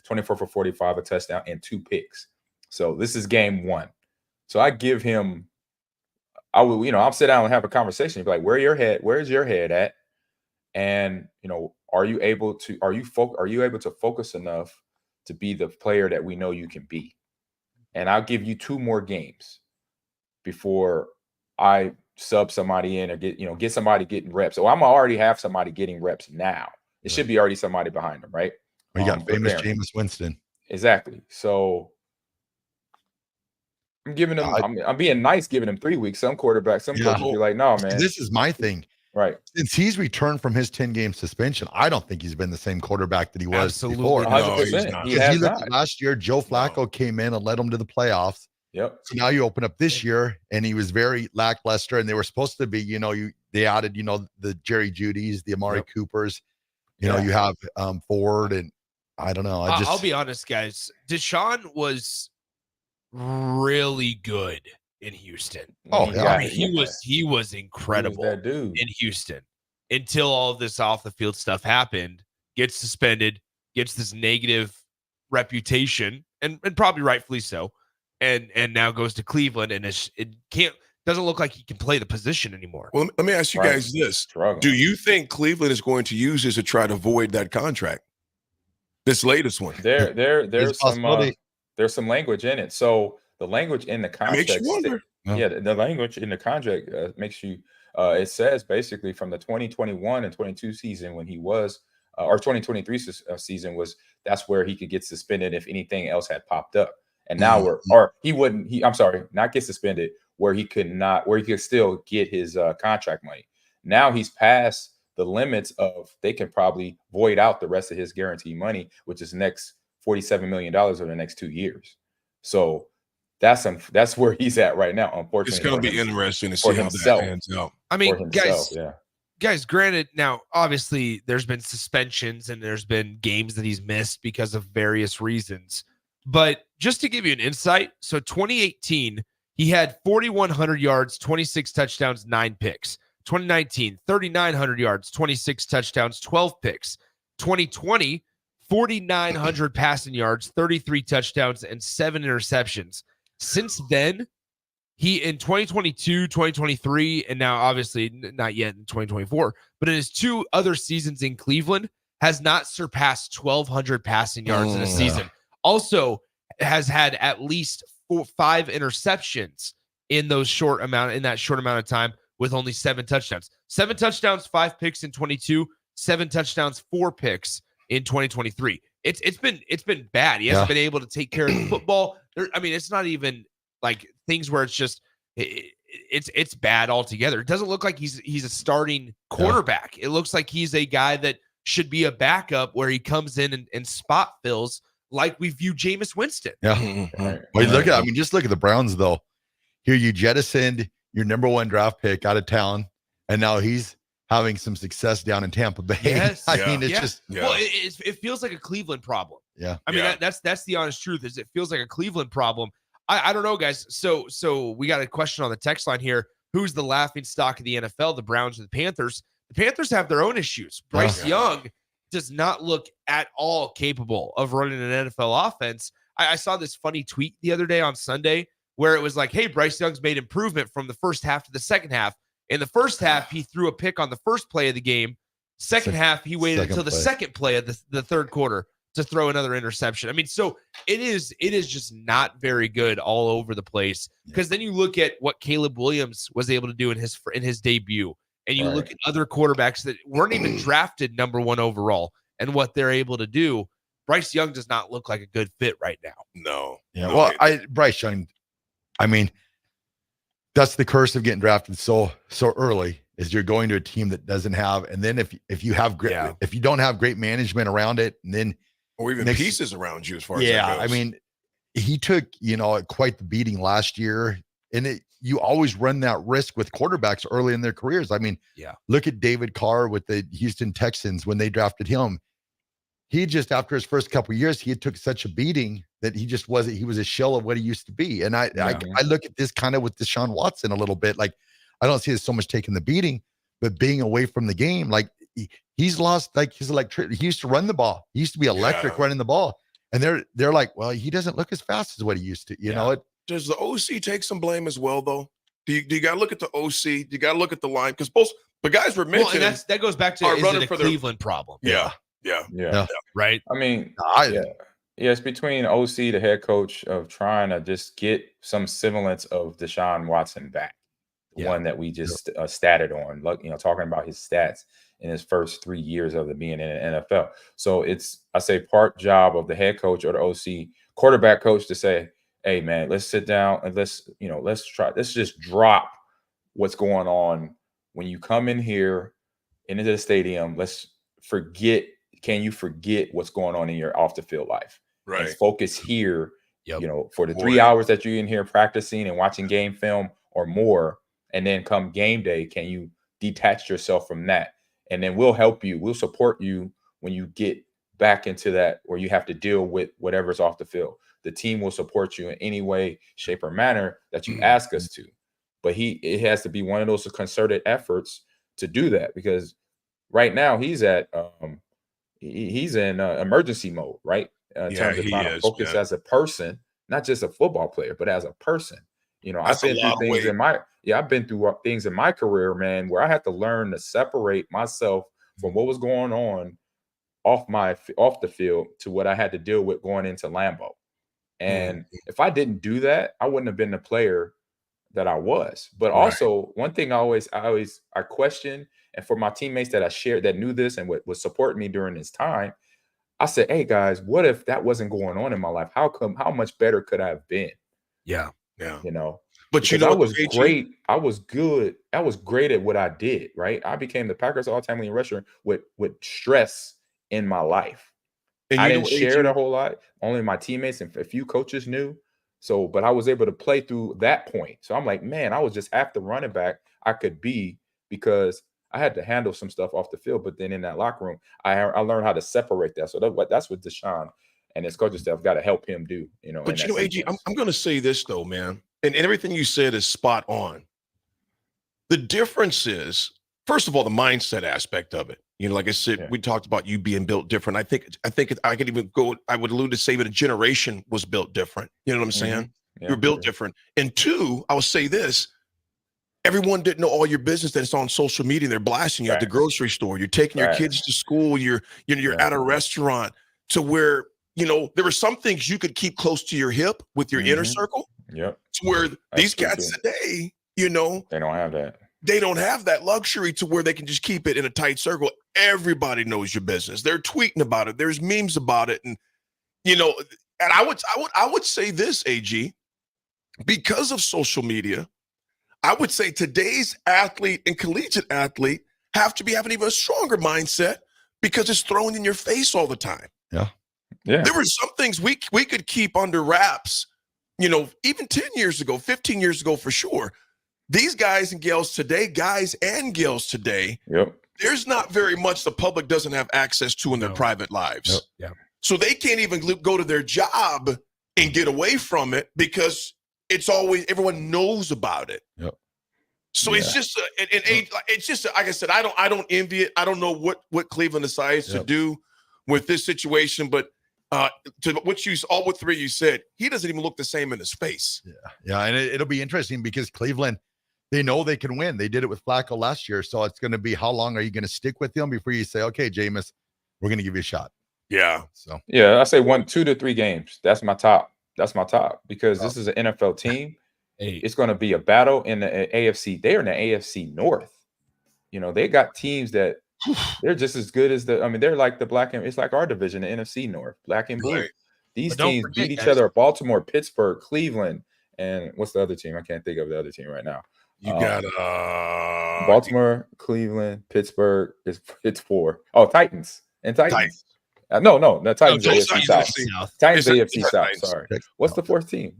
24 for 45, a touchdown, and 2 picks. So this is game 1. So I give him, I'll sit down and have a conversation. Be like, where's your head at? And, are you able to focus enough to be the player that we know you can be? And I'll give you 2 more games before I sub somebody in or get somebody getting reps. So I'm already have somebody getting reps now. It should be already somebody behind them, right? You got famous Jameis Winston. Exactly. So I'm giving them, I'm being nice, giving them 3 weeks. Some quarterbacks, some coaches be like, no, man. This is my thing. Right. Since he's returned from his 10-game suspension, I don't think he's been the same quarterback that he was before. 100%. Because you look at last year, Joe Flacco came in and led them to the playoffs. Yep. So now you open up this year, and he was very lackluster. And they were supposed to be, they added, the Jerry Judys, the Amari Coopers. You have Ford, and I don't know. I'll be honest, guys. Deshaun was really good in Houston. Oh, yeah. He was incredible that dude in Houston until all of this off the field stuff happened, gets suspended, gets this negative reputation, and probably rightfully so. And now goes to Cleveland, and doesn't look like he can play the position anymore. Well, let me ask you guys this. Do you think Cleveland is going to use this to try to void that contract? This latest one. There's some language in it. So the language in the contract makes you wonder. The language in the contract makes you it says basically from the 2021 and 22 season when he was or 2023 season was that's where he could get suspended if anything else had popped up. And now not get suspended where he could still get his contract money. Now he's past the limits of they can probably void out the rest of his guaranteed money, which is next $47 million over the next 2 years. So that's where he's at right now. Unfortunately, it's going to be interesting to see how that pans out. Guys, granted, now obviously there's been suspensions and there's been games that he's missed because of various reasons. But just to give you an insight, so 2018, he had 4,100 yards, 26 touchdowns, 9 picks. 2019, 3,900 yards, 26 touchdowns, 12 picks. 2020, 4,900 passing yards, 33 touchdowns, and 7 interceptions. Since then, he in 2022, 2023, and now obviously not yet in 2024, but in his 2 other seasons in Cleveland, has not surpassed 1,200 passing yards in a season. Also has had at least 5 interceptions in that short amount of time with only 7 touchdowns. 7 touchdowns, 5 picks in 22, 7 touchdowns, 4 picks in 2023. It's been bad. He hasn't been able to take care of the football. It's not even like things where it's just it's bad altogether. It doesn't look like he's a starting quarterback. It looks like he's a guy that should be a backup where he comes in and spot fills like we view Jameis Winston. Yeah. Well, just look at the Browns though. Here you jettisoned your number 1 draft pick out of town, and now he's having some success down in Tampa Bay. Yes. Just well, it feels like a Cleveland problem. Yeah. That's the honest truth. Is it feels like a Cleveland problem. I don't know, guys. So we got a question on the text line here. Who's the laughing stock of the NFL? The Browns or the Panthers? The Panthers have their own issues. Bryce Young does not look at all capable of running an NFL offense. I saw this funny tweet the other day on Sunday where it was like, hey, Bryce Young's made improvement from the first half to the second half. In the first half, he threw a pick on the first play of the game. Second half, he waited until the second play of the third quarter to throw another interception. So it is just not very good all over the place. Because then you look at what Caleb Williams was able to do in his debut, and you look at other quarterbacks that weren't even drafted number 1 overall and what they're able to do. Bryce Young does not look like a good fit right now. No. Yeah. Well, Bryce Young, that's the curse of getting drafted so early. Is you're going to a team that doesn't have, and then if you have great, if you don't have great management around it, and then or even pieces around you as far as that goes. He took quite the beating last year, and you always run that risk with quarterbacks early in their careers. Look at David Carr with the Houston Texans when they drafted him. He just, after his first couple of years, he took such a beating that he just wasn't. He was a shell of what he used to be. And I look at this kind of with Deshaun Watson a little bit. Like, I don't see it so much taking the beating, but being away from the game. Like, he's lost like his electricity. He used to run the ball. He used to be electric running the ball. And they're like, well, he doesn't look as fast as what he used to. You know it. Does the OC take some blame as well, though? Do you got to look at the OC? Do you got to look at the line? Because both the guys were mentioned. Well, and that goes back to is it a Cleveland problem? Yeah. Right. It's between OC, the head coach, of trying to just get some semblance of Deshaun Watson back. One that we just statted on, talking about his stats in his first 3 years of being in the NFL. So it's, I say, part job of the head coach or the OC quarterback coach to say, hey man, let's sit down and let's just drop what's going on when you come in here into the stadium. Let's forget. Can you forget what's going on in your off the field life? Right. And focus here, for the 3 hours that you're in here practicing and watching game film or more. And then come game day, can you detach yourself from that? And then we'll help you. We'll support you when you get back into that where you have to deal with whatever's off the field. The team will support you in any way, shape, or manner that you ask us to. But it has to be one of those concerted efforts to do that, because right now he's in emergency mode, right? In terms of trying to focus as a person, not just a football player, but as a person. I've been through things I've been through things in my career, man, where I had to learn to separate myself from what was going on off the field to what I had to deal with going into Lambeau. And if I didn't do that, I wouldn't have been the player that I was. But also, one thing I question, and for my teammates that I shared that knew this and would support me during this time, I said, hey guys, what if that wasn't going on in my life? How much better could I have been? Yeah. But I was great. I was good. I was great at what I did, right? I became the Packers all-time leading rusher with stress in my life. And I didn't share it a whole lot. Only my teammates and a few coaches knew. So, but I was able to play through that point. So I'm like, man, I was just half the running back I could be, because I had to handle some stuff off the field. But then in that locker room, I learned how to separate that. So that's what Deshaun and his coaching staff got to help him do. But AG, I'm going to say this though, man, and everything you said is spot on. The difference is, first of all, the mindset aspect of it. Like I said, we talked about you being built different. I think I could even go. I would allude to say that a generation was built different. You know what I'm saying? You're built different. And two, I will say this: everyone didn't know all your business that's on social media. They're blasting you at the grocery store. You're taking your kids to school. You're at a restaurant, to where there were some things you could keep close to your hip with your inner circle. Yep. To where these cats today, they don't have that. They don't have that luxury to where they can just keep it in a tight circle. Everybody knows your business. They're tweeting about it. There's memes about it. And, And I would say this, AG, because of social media, I would say today's athlete and collegiate athlete have to be having even a stronger mindset because it's thrown in your face all the time. Yeah. There were some things we could keep under wraps, even 10 years ago, 15 years ago for sure. These guys and gals today, there's not very much the public doesn't have access to in their private lives. Yeah. So they can't even go to their job and get away from it because it's always everyone knows about it. Yep. So it's just like I said, I don't envy it. I don't know what Cleveland decides to do with this situation, but to what all three of you said, he doesn't even look the same in his face. Yeah, and it'll be interesting because Cleveland, they know they can win. They did it with Flacco last year, so it's going to be how long are you going to stick with him before you say, okay, Jameis, we're going to give you a shot. Yeah. So I say 2 to 3 games. That's my top. Because this is an NFL team. It's going to be a battle in the AFC. They're in the AFC North. They got teams that they're just as good as they're like the black and it's like our division, the NFC North, black and blue. Right. These teams beat each other: Baltimore, Pittsburgh, Cleveland, and what's the other team? I can't think of the other team right now. You got Baltimore, Cleveland, Pittsburgh. It's 4. Oh, Titans and Titans. No, the Titans AFC South. Titans AFC South. Sorry. What's the fourth team?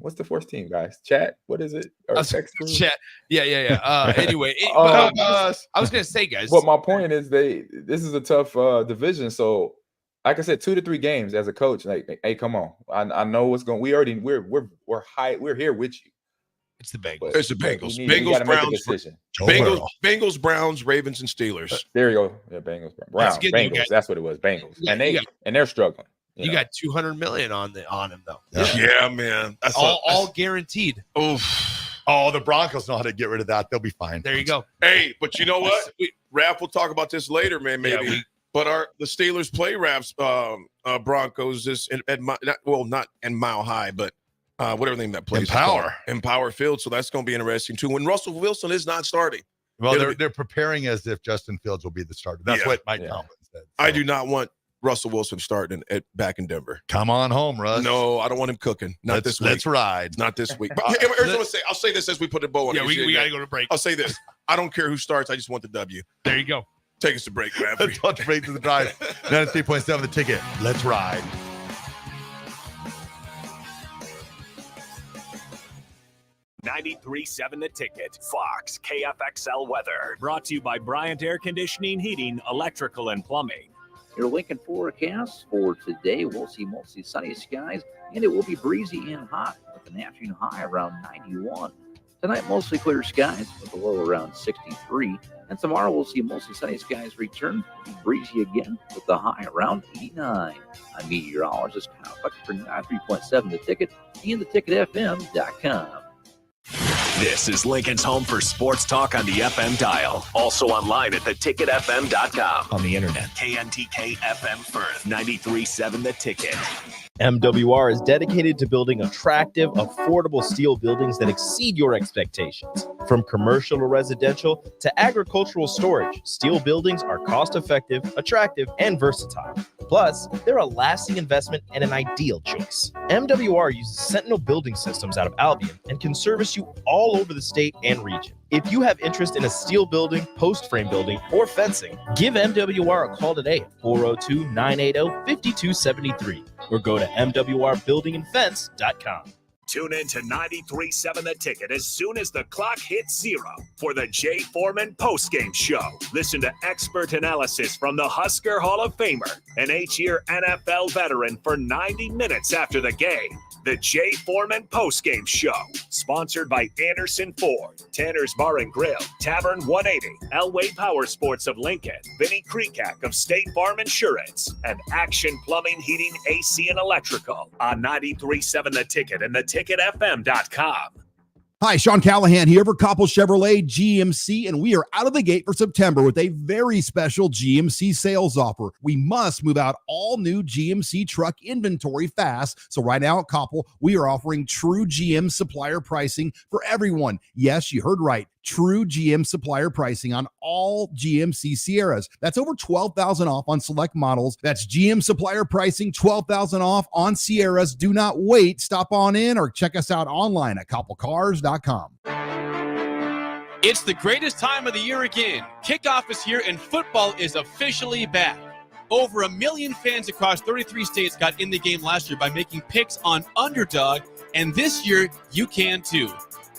Guys? Chat. What is it? Or text group? Chat. Yeah. Anyway, I was gonna say, guys. But my point is, this is a tough division. So, like I said, 2 to 3 games as a coach. Like, hey, come on. I know what's going. We're high. We're here with you. It's the Bengals. It's the Bengals. Bengals, Browns, Ravens, and Steelers. There you go. Yeah, Bengals, Browns, Bengals. That's what it was. Bengals, and they're struggling. You got $200 million on him though. Yeah, man. That's all guaranteed. Oh, the Broncos know how to get rid of that. They'll be fine. There you go. Hey, but you know what? Raff will talk about this later, man. Maybe. But the Steelers play Raff's Broncos is not in Mile High, but. Whatever name that place Empower Field. So that's going to be interesting too. When Russell Wilson is not starting. Well, they're preparing as if Justin Fields will be the starter. That's what Mike Tomlin said. So. I do not want Russell Wilson starting back in Denver. Come on home, Russ. No, I don't want him cooking. This week. Let's ride. Not this week. I'll say this as we put a bow on it. We got to go to break. I'll say this. I don't care who starts. I just want the W. There you go. Take us to break, Raff. Let's watch break to the drive. 93.7 the ticket. Let's ride. 93.7 The Ticket, Fox, KFXL weather. Brought to you by Bryant Air Conditioning, Heating, Electrical, and Plumbing. Your Lincoln forecast for today, we'll see mostly sunny skies, and it will be breezy and hot with an afternoon high around 91. Tonight, mostly clear skies with a low around 63. And tomorrow, we'll see mostly sunny skies return, be breezy again with the high around 89. I'm meteorologist Kyle Buck for 93.7 The Ticket and theticketfm.com. This is Lincoln's home for sports talk on the FM dial. Also online at theticketfm.com. On the internet. KNTK FM Firth, 93.7 The Ticket. MWR is dedicated to building attractive, affordable steel buildings that exceed your expectations. From commercial to residential to agricultural storage, steel buildings are cost-effective, attractive, and versatile. Plus, they're a lasting investment and an ideal choice. MWR uses Sentinel Building Systems out of Albion and can service you all over the state and region. If you have interest in a steel building, post frame building, or fencing, give MWR a call today at 402-980-5273 or go to mwrbuildingandfence.com. Tune in to 93.7 The Ticket as soon as the clock hits 0 for the Jay Foreman postgame show. Listen to expert analysis from the Husker Hall of Famer, an 8-year NFL veteran for 90 minutes after the game. The Jay Foreman postgame show, sponsored by Anderson Ford, Tanner's Bar and Grill, Tavern 180, Elway Power Sports of Lincoln, Vinnie Kreekak of State Farm Insurance, and Action Plumbing, Heating, AC, and Electrical on 93.7 The Ticket and theticketfm.com. Hi, Sean Callahan here for Koppel Chevrolet GMC, and we are out of the gate for September with a very special GMC sales offer. We must move out all new GMC truck inventory fast. So right now at Koppel, we are offering true GM supplier pricing for everyone. Yes, you heard right. true GM supplier pricing on all GMC Sierras. That's over $12,000 off on select models. That's GM supplier pricing, $12,000 off on Sierras. Do not wait. Stop on in or check us out online at koppelcars.com. It's the greatest time of the year again. Kickoff is here and football is officially back. Over 1 million fans across 33 states got in the game last year by making picks on Underdog, and this year you can too.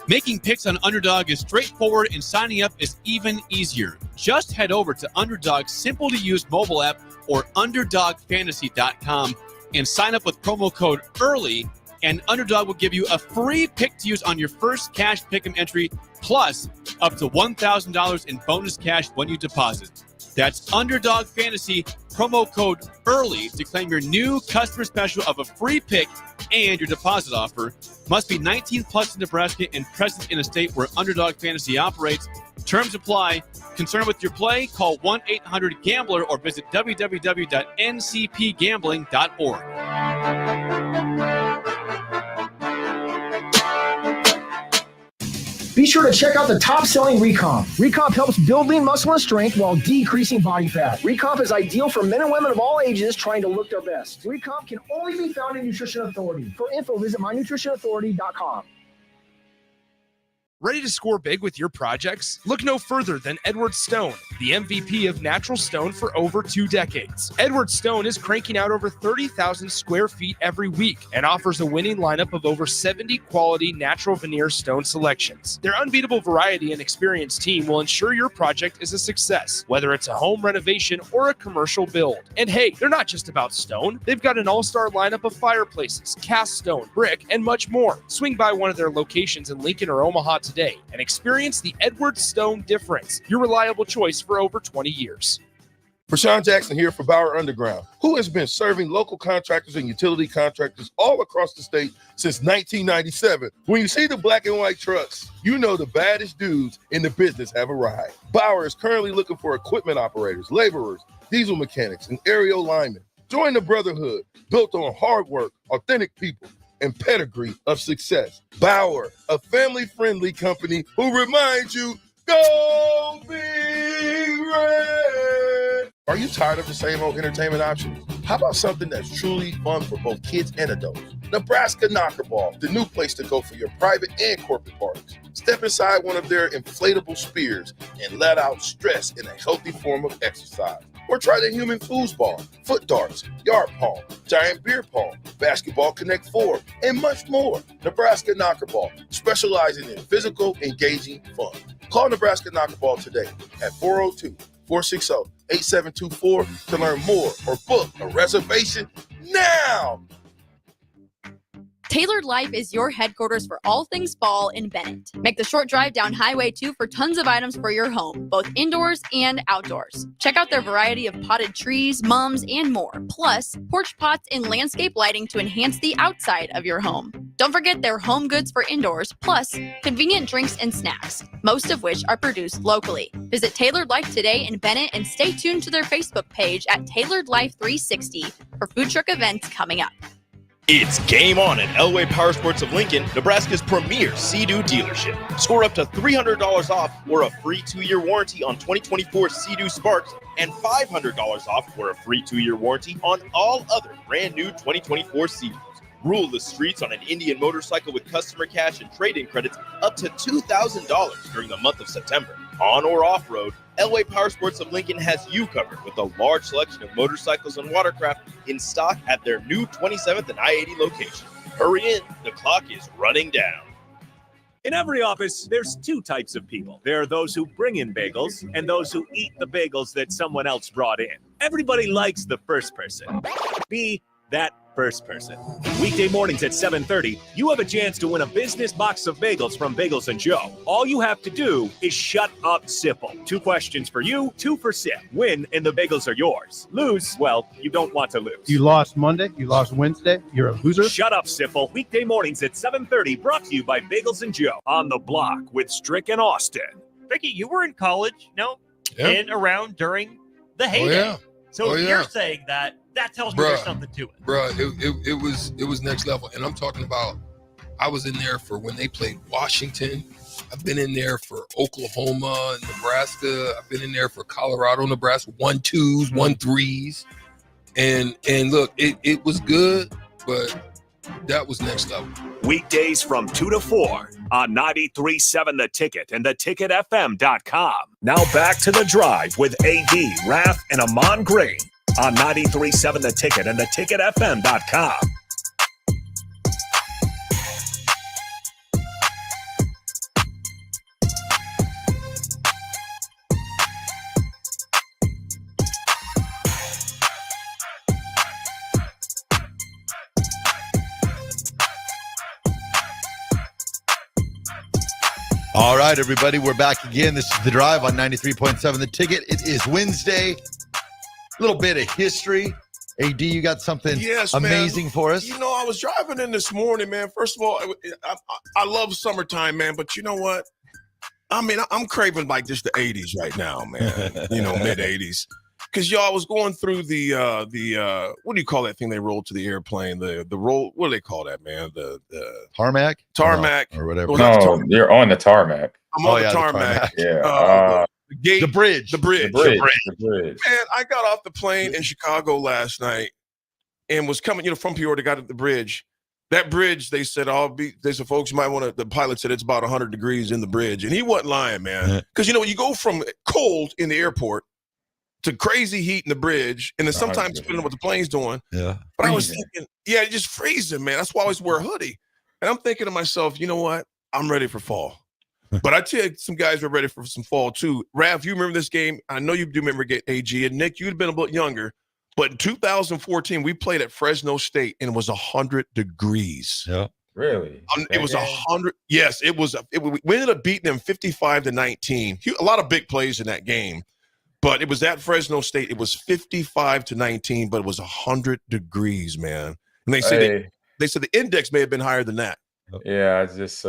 Making picks on Underdog is straightforward and signing up is even easier. Just head over to Underdog's simple-to-use mobile app or UnderdogFantasy.com and sign up with promo code EARLY, and Underdog will give you a free pick to use on your first cash pick'em entry, plus up to $1,000 in bonus cash when you deposit. That's Underdog Fantasy, promo code EARLY to claim your new customer special of a free pick and your deposit offer. Must be 19 plus in Nebraska and present in a state where Underdog Fantasy operates. Terms apply. Concerned with your play? Call 1-800-GAMBLER or visit www.ncpgambling.org. Be sure to check out the top-selling Recomp. Recomp helps build lean muscle and strength while decreasing body fat. Recomp is ideal for men and women of all ages trying to look their best. Recomp can only be found in Nutrition Authority. For info, visit mynutritionauthority.com. Ready to score big with your projects? Look no further than Edward Stone, the MVP of natural stone for over 2 decades. Edward Stone is cranking out over 30,000 square feet every week and offers a winning lineup of over 70 quality natural veneer stone selections. Their unbeatable variety and experienced team will ensure your project is a success, whether it's a home renovation or a commercial build. And hey, they're not just about stone. They've got an all-star lineup of fireplaces, cast stone, brick, and much more. Swing by one of their locations in Lincoln or Omaha today and experience the Edward Stone difference, your reliable choice for over 20 years. Rashawn Jackson here for Bauer Underground, who has been serving local contractors and utility contractors all across the state since 1997. When you see the black and white trucks, you know the baddest dudes in the business have arrived. Bauer is currently looking for equipment operators, laborers, diesel mechanics, and aerial linemen. Join the brotherhood built on hard work, authentic people, and pedigree of success. Bauer, a family-friendly company who reminds you, go Big Red! Are you tired of the same old entertainment options? How about something that's truly fun for both kids and adults? Nebraska Knockerball, the new place to go for your private and corporate parties. Step inside one of their inflatable spears and let out stress in a healthy form of exercise. Or try the human foosball, foot darts, yard pong, giant beer pong, basketball Connect 4, and much more. Nebraska Knockerball, specializing in physical, engaging fun. Call Nebraska Knockerball today at 402-460-8724 to learn more or book a reservation now. Tailored Life is your headquarters for all things fall in Bennett. Make the short drive down Highway 2 for tons of items for your home, both indoors and outdoors. Check out their variety of potted trees, mums, and more. Plus, porch pots and landscape lighting to enhance the outside of your home. Don't forget their home goods for indoors, plus convenient drinks and snacks, most of which are produced locally. Visit Tailored Life today in Bennett and stay tuned to their Facebook page at Tailored Life 360 for food truck events coming up. It's game on at Elway Power Sports of Lincoln, Nebraska's premier Sea-Doo dealership. Score up to $300 off or a free 2-year warranty on 2024 Sea-Doo Sparks and $500 off or a free 2-year warranty on all other brand new 2024 Sea-Doos. Rule the streets on an Indian motorcycle with customer cash and trade-in credits up to $2,000 during the month of September. On or off-road, Elway Power Sports of Lincoln has you covered with a large selection of motorcycles and watercraft in stock at their new 27th and I-80 location. Hurry in, the clock is running down. In every office, there's 2 types of people. There are those who bring in bagels and those who eat the bagels that someone else brought in. Everybody likes the first person. Be that first person. Weekday mornings at 7:30, you have a chance to win a business box of bagels from Bagels & Joe. All you have to do is shut up, Sipple. 2 questions for you, 2 for Sip. Win, and the bagels are yours. Lose, well, you don't want to lose. You lost Monday, you lost Wednesday, you're a loser. Shut up, Sipple. Weekday mornings at 7:30, brought to you by Bagels & Joe. On the block with Strick and Austin. Vicky, you were in college, in around during the heyday. yeah. So you're saying that tells me there's something to it. Bruh, it was next level. And I'm talking about, I was in there for when they played Washington. I've been in there for Oklahoma, Nebraska. I've been in there for Colorado, Nebraska, 1-2s, 1-3s. And look, it was good, but that was next level. Weekdays from 2 to 4 on 93.7 The Ticket and theticketfm.com. Now back to The Drive with AD, Raff, and Ahman Green on 93.7 The Ticket and theticketfm.com. All right, everybody, we're back again. This is The Drive on 93.7 The Ticket. It is Wednesday. A little bit of history. AD, you got something amazing for us? You know, I was driving in this morning, man. First of all, I love summertime, man. But you know what? I mean, I'm craving like just the 80s right now, man. You know, mid 80s. Because y'all was going through the what do you call that thing they rolled to the airplane? The roll, what do they call that, man? The tarmac? Or whatever. No, you're on the tarmac. I'm on the tarmac. Yeah. The gate, the bridge. The bridge. The bridge. Man, I got off the plane in Chicago last night and was coming, from Peoria, got at the bridge. That bridge, they said, they said, folks, you might want to, the pilot said it's about 100 degrees in the bridge. And he wasn't lying, man. Because, you go from cold in the airport to crazy heat in the bridge, and then sometimes depending on what the plane's doing. Yeah. But I was thinking, it just freezing, man. That's why I always wear a hoodie. And I'm thinking to myself, you know what? I'm ready for fall. But I tell you, some guys were ready for some fall too. Raff, you remember this game? I know you do remember AG. And Nick, you'd been a bit younger. But in 2014, we played at Fresno State, and it was 100 degrees. Yeah. Really? It was 100. Yes, it was. We ended up beating them 55-19. A lot of big plays in that game. But it was at Fresno State. It was 55-19, but it was 100 degrees, man. And they said they said the index may have been higher than that. Yeah, I just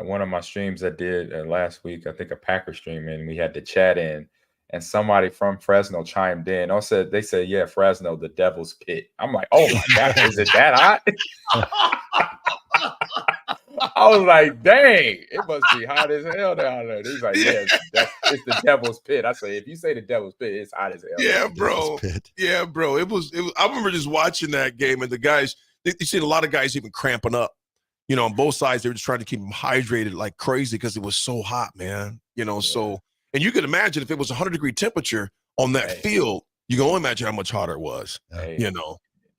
one of my streams I did last week, I think a Packer stream, and we had the chat in, and somebody from Fresno chimed in. They said, yeah, Fresno, the Devil's Pit. I'm like, oh my God, is it that hot? I was like, dang, it must be hot as hell down there. He's like, yeah, it's the Devil's Pit. I say, if you say the Devil's Pit, it's hot as hell. Yeah, bro. Yeah, bro. It was. I remember just watching that game, and the guys, you see a lot of guys even cramping up. On both sides, they were just trying to keep them hydrated like crazy because it was so hot, man. So, and you could imagine if it was 100-degree temperature on that field, you can only imagine how much hotter it was.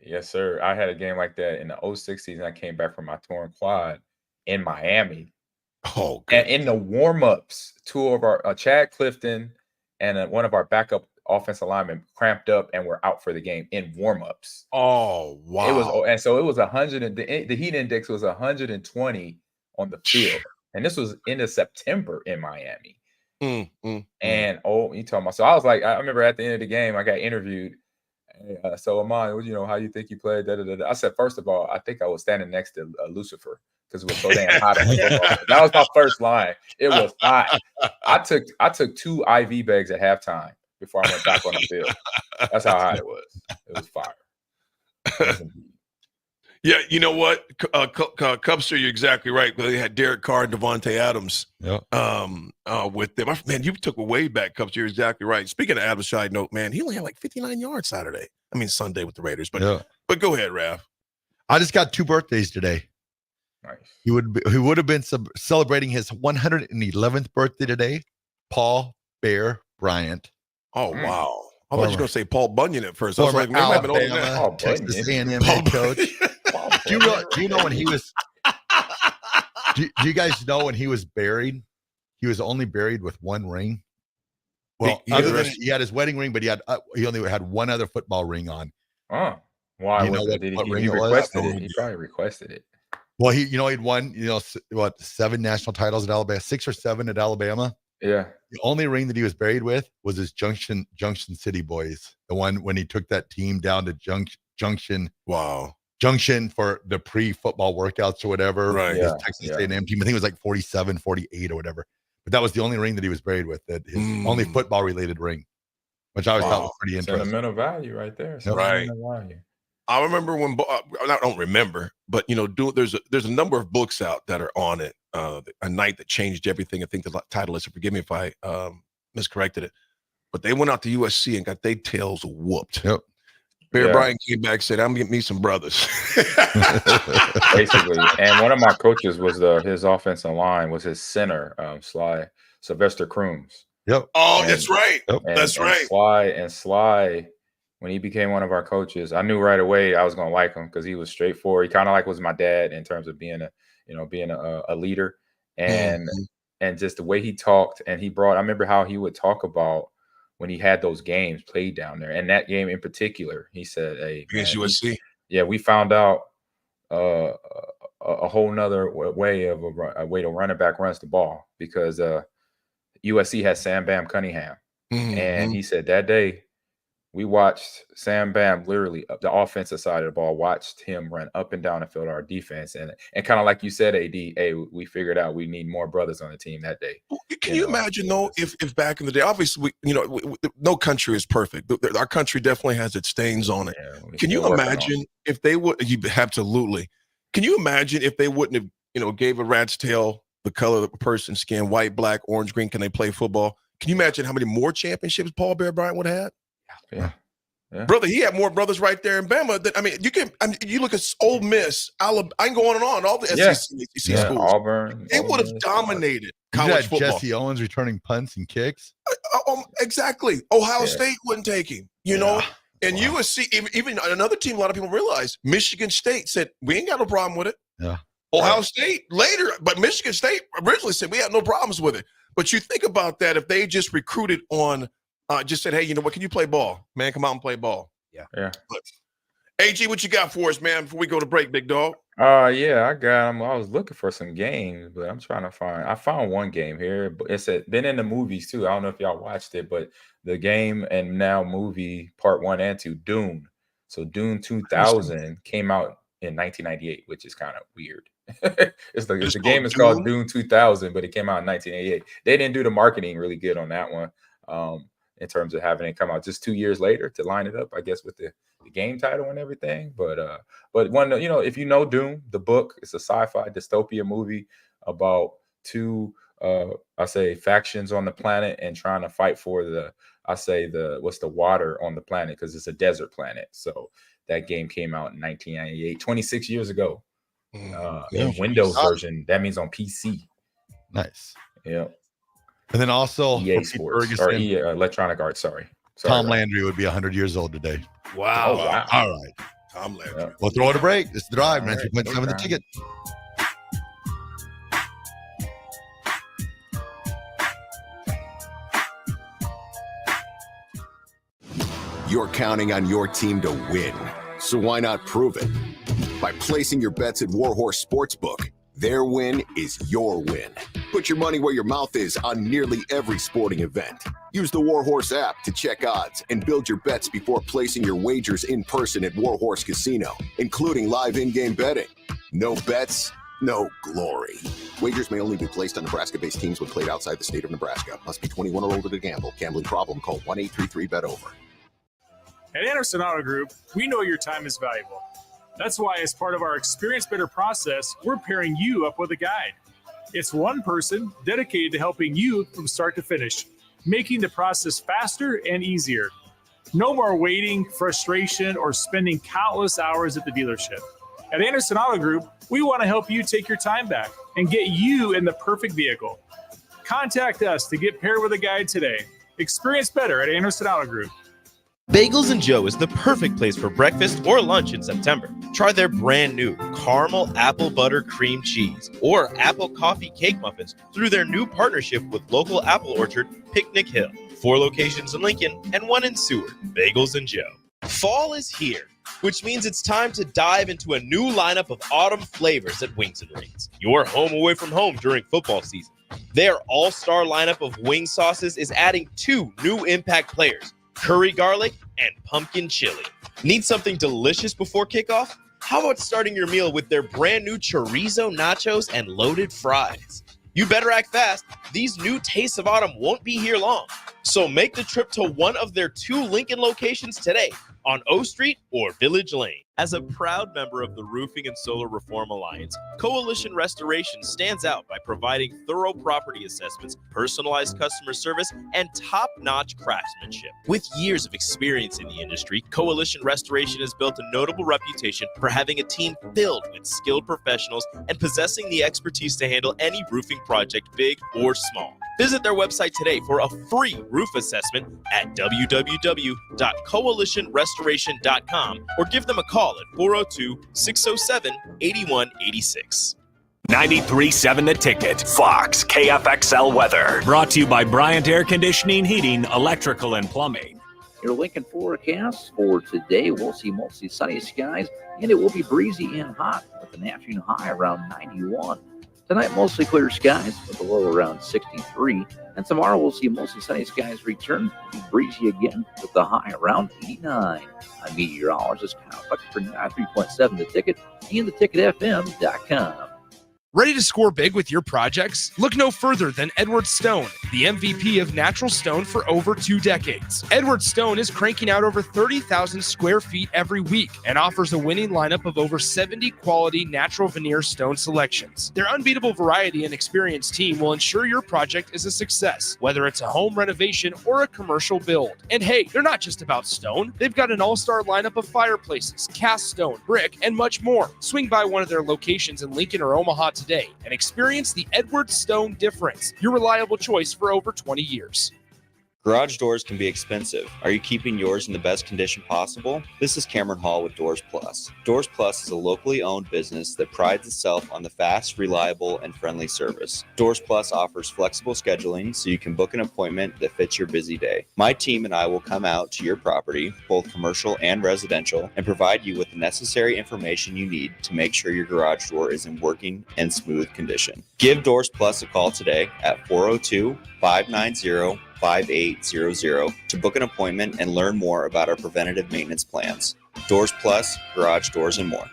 Yes, sir. I had a game like that in the 06 season. I came back from my torn quad in Miami. Oh, and in the warm-ups, two of our Chad Clifton and one of our backup offensive linemen cramped up and were out for the game in warm-ups. Oh, wow. And so it was 100, and the heat index was 120 on the field. And this was into September in Miami. And you talking about, so I was like, I remember at the end of the game, I got interviewed. So Ahman, how you think you played? I said, first of all, I think I was standing next to Lucifer because it was so damn hot. That was my first line. It was hot. I took 2 IV bags at halftime before I went back on the field. That's how hot it was. It was fire. Yeah, you know what, Cubster, you're exactly right. They had Derek Carr and Devontae Adams with them. Man, you took way back, Cubster. You're exactly right. Speaking of Adams, side note, man, he only had like 59 yards Sunday with the Raiders. But go ahead, Raff. I just got 2 birthdays today. Nice. He would have been celebrating his 111th birthday today. Paul Bear Bryant. Oh, wow. I thought you were going to say Paul Bunyan at first. I was like, maybe I've been older than that. Texas A&M head coach. Do you know when he was? Do you guys know when he was buried? He was only buried with 1 ring. Well, other than he had his wedding ring, but he only had 1 other football ring on. Oh, why? You know what ring he requested it? He probably requested it. Well, he'd won 7 national titles at Alabama, 6 or 7 at Alabama. Yeah. The only ring that he was buried with was his Junction City boys. The one when he took that team down to Junction. Wow. Junction for the pre-football workouts or whatever. Right. His Texas A&M team. I think it was like 47, 48 or whatever. But that was the only ring that he was buried with. That his only football related ring, which I always thought was pretty interesting. Sentimental value right there. Right. Value. I remember when I don't remember, but there's a number of books out that are on it. A Night That Changed Everything. I think the title is. Forgive me if I miscorrected it. But they went out to USC and got their tails whooped. Yep. Bear Bryant came back and said, "I'm getting me some brothers." Basically, and one of my coaches was his offensive line was his center, Sylvester Crooms. Yep. Oh, that's right. Yep. That's right. Sly, when he became one of our coaches, I knew right away I was gonna like him because he was straightforward. He kind of was my dad in terms of being a leader, and just the way he talked. And I remember how he would talk about when he had those games played down there, and that game in particular, he said, "Hey, against USC, we found out a whole nother way of a way to running back runs the ball because USC had Sam Bam Cunningham, and he said that day we watched Sam Bam literally the offensive side of the ball, watched him run up and down the field, our defense, and kind of like you said, AD, hey, we figured out we need more brothers on the team that day." Can you imagine though if back in the day, obviously no country is perfect. Our country definitely has its stains on it. Can you imagine if they would? Absolutely. Can you imagine if they wouldn't have gave a rat's tail the color of the person's skin, white, black, orange, green? Can they play football? Can you imagine how many more championships Paul Bear Bryant would have had? Yeah. Brother, he had more brothers right there in Bama. You look at Ole Miss, Alabama. I can go on and on. All the SEC schools, Auburn. They would have dominated college football. Jesse Owens returning punts and kicks. Exactly. Ohio State wouldn't take him. And USC, even another team. A lot of people realize Michigan State said we ain't got no problem with it. Yeah. Ohio State later, but Michigan State originally said we had no problems with it. But you think about that if they just recruited on. Just said, hey, you know what? Can you play ball? Man, come out and play ball. Yeah. But, AG, what you got for us, man, before we go to break, big dog? I got him. I was looking for some games, but I'm trying to find. I found one game here, but it's been in the movies too. I don't know if y'all watched it, but the game and now movie part 1 and 2, Dune. So Dune 2000 came out in 1998, which is kind of weird. The game is called Dune 2000, but it came out in 1988. They didn't do the marketing really good on that one. In terms of having it come out just 2 years later to line it up, I guess, with the game title and everything. But one, if you know Dune, the book, it's a sci-fi dystopia movie about two, factions on the planet and trying to fight for the water on the planet because it's a desert planet. So that game came out in 1998, 26 years ago. In Windows version, that means on PC. Nice. Yeah. And then also EA Sports or Electronic Arts. Sorry, Tom Landry would be 100 years old today. Wow. Wow. All right. Tom Landry. We'll throw it a break. It's the drive, 93.7 The Ticket. You're counting on your team to win, so why not prove it? By placing your bets at Warhorse Sportsbook. Their win is your win. Put your money where your mouth is on nearly every sporting event. Use the Warhorse app to check odds and build your bets before placing your wagers in person at Warhorse Casino, including live in-game betting. No bets, no glory. Wagers may only be placed on Nebraska-based teams when played outside the state of Nebraska. Must be 21 or older to gamble. Gambling problem? Call 1-833-BET-OVER. At Anderson Auto Group, we know your time is valuable. That's why, as part of our Experience Better process, we're pairing you up with a guide. It's one person dedicated to helping you from start to finish, making the process faster and easier. No more waiting, frustration, or spending countless hours at the dealership. At Anderson Auto Group, we want to help you take your time back and get you in the perfect vehicle. Contact us to get paired with a guide today. Experience better at Anderson Auto Group. Bagels and Joe is the perfect place for breakfast or lunch in September. Try their brand new caramel apple butter cream cheese or apple coffee cake muffins through their new partnership with local apple orchard Picnic Hill. 4 locations in Lincoln and 1 in Seward. Bagels and Joe. Fall is here, which means it's time to dive into a new lineup of autumn flavors at Wings and Rings. Your home away from home during football season. Their all-star lineup of wing sauces is adding 2 new impact players. Curry garlic, and pumpkin chili. Need something delicious before kickoff? How about starting your meal with their brand new chorizo nachos and loaded fries? You better act fast. These new tastes of autumn won't be here long. So make the trip to one of their 2 Lincoln locations today on O Street or Village Lane. As a proud member of the Roofing and Solar Reform Alliance, Coalition Restoration stands out by providing thorough property assessments, personalized customer service, and top-notch craftsmanship. With years of experience in the industry, Coalition Restoration has built a notable reputation for having a team filled with skilled professionals and possessing the expertise to handle any roofing project, big or small. Visit their website today for a free roof assessment at www.coalitionrestoration.com or give them a call at 402-607-8186. 93.7 The Ticket, Fox, KFXL weather. Brought to you by Bryant Air Conditioning, Heating, Electrical, and Plumbing. Your Lincoln forecast for today, we'll see mostly sunny skies, and it will be breezy and hot with an afternoon high around 91. Tonight, mostly clear skies with a low around 63. And tomorrow, we'll see mostly sunny skies return, be breezy again with the high around 89. I'm meteorologist Kyle Buck for 93.7 The Ticket and theticketfm.com. Ready to score big with your projects? Look no further than Edward Stone, the MVP of natural stone for over 2 decades. Edward Stone is cranking out over 30,000 square feet every week and offers a winning lineup of over 70 quality natural veneer stone selections. Their unbeatable variety and experienced team will ensure your project is a success, whether it's a home renovation or a commercial build. And hey, they're not just about stone. They've got an all-star lineup of fireplaces, cast stone, brick, and much more. Swing by one of their locations in Lincoln or Omaha today and experience the Edward Stone difference, your reliable choice for over 20 years. Garage doors can be expensive. Are you keeping yours in the best condition possible? This is Cameron Hall with Doors Plus. Doors Plus is a locally owned business that prides itself on the fast, reliable, and friendly service. Doors Plus offers flexible scheduling so you can book an appointment that fits your busy day. My team and I will come out to your property, both commercial and residential, and provide you with the necessary information you need to make sure your garage door is in working and smooth condition. Give Doors Plus a call today at 402-590-5800 to book an appointment and learn more about our preventative maintenance plans. Doors Plus, garage doors, and more.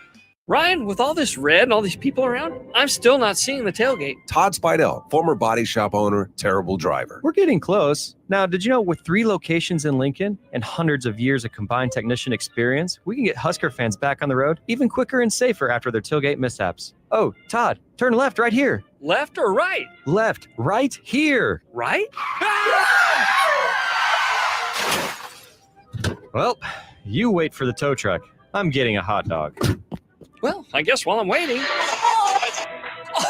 Ryan, with all this red and all these people around, I'm still not seeing the tailgate. Todd Spidell, former body shop owner, terrible driver. We're getting close. Now, did you know with 3 locations in Lincoln and hundreds of years of combined technician experience, we can get Husker fans back on the road even quicker and safer after their tailgate mishaps? Oh, Todd, turn left right here. Left or right? Left, right here. Right? Well, you wait for the tow truck. I'm getting a hot dog. Well, I guess while I'm waiting.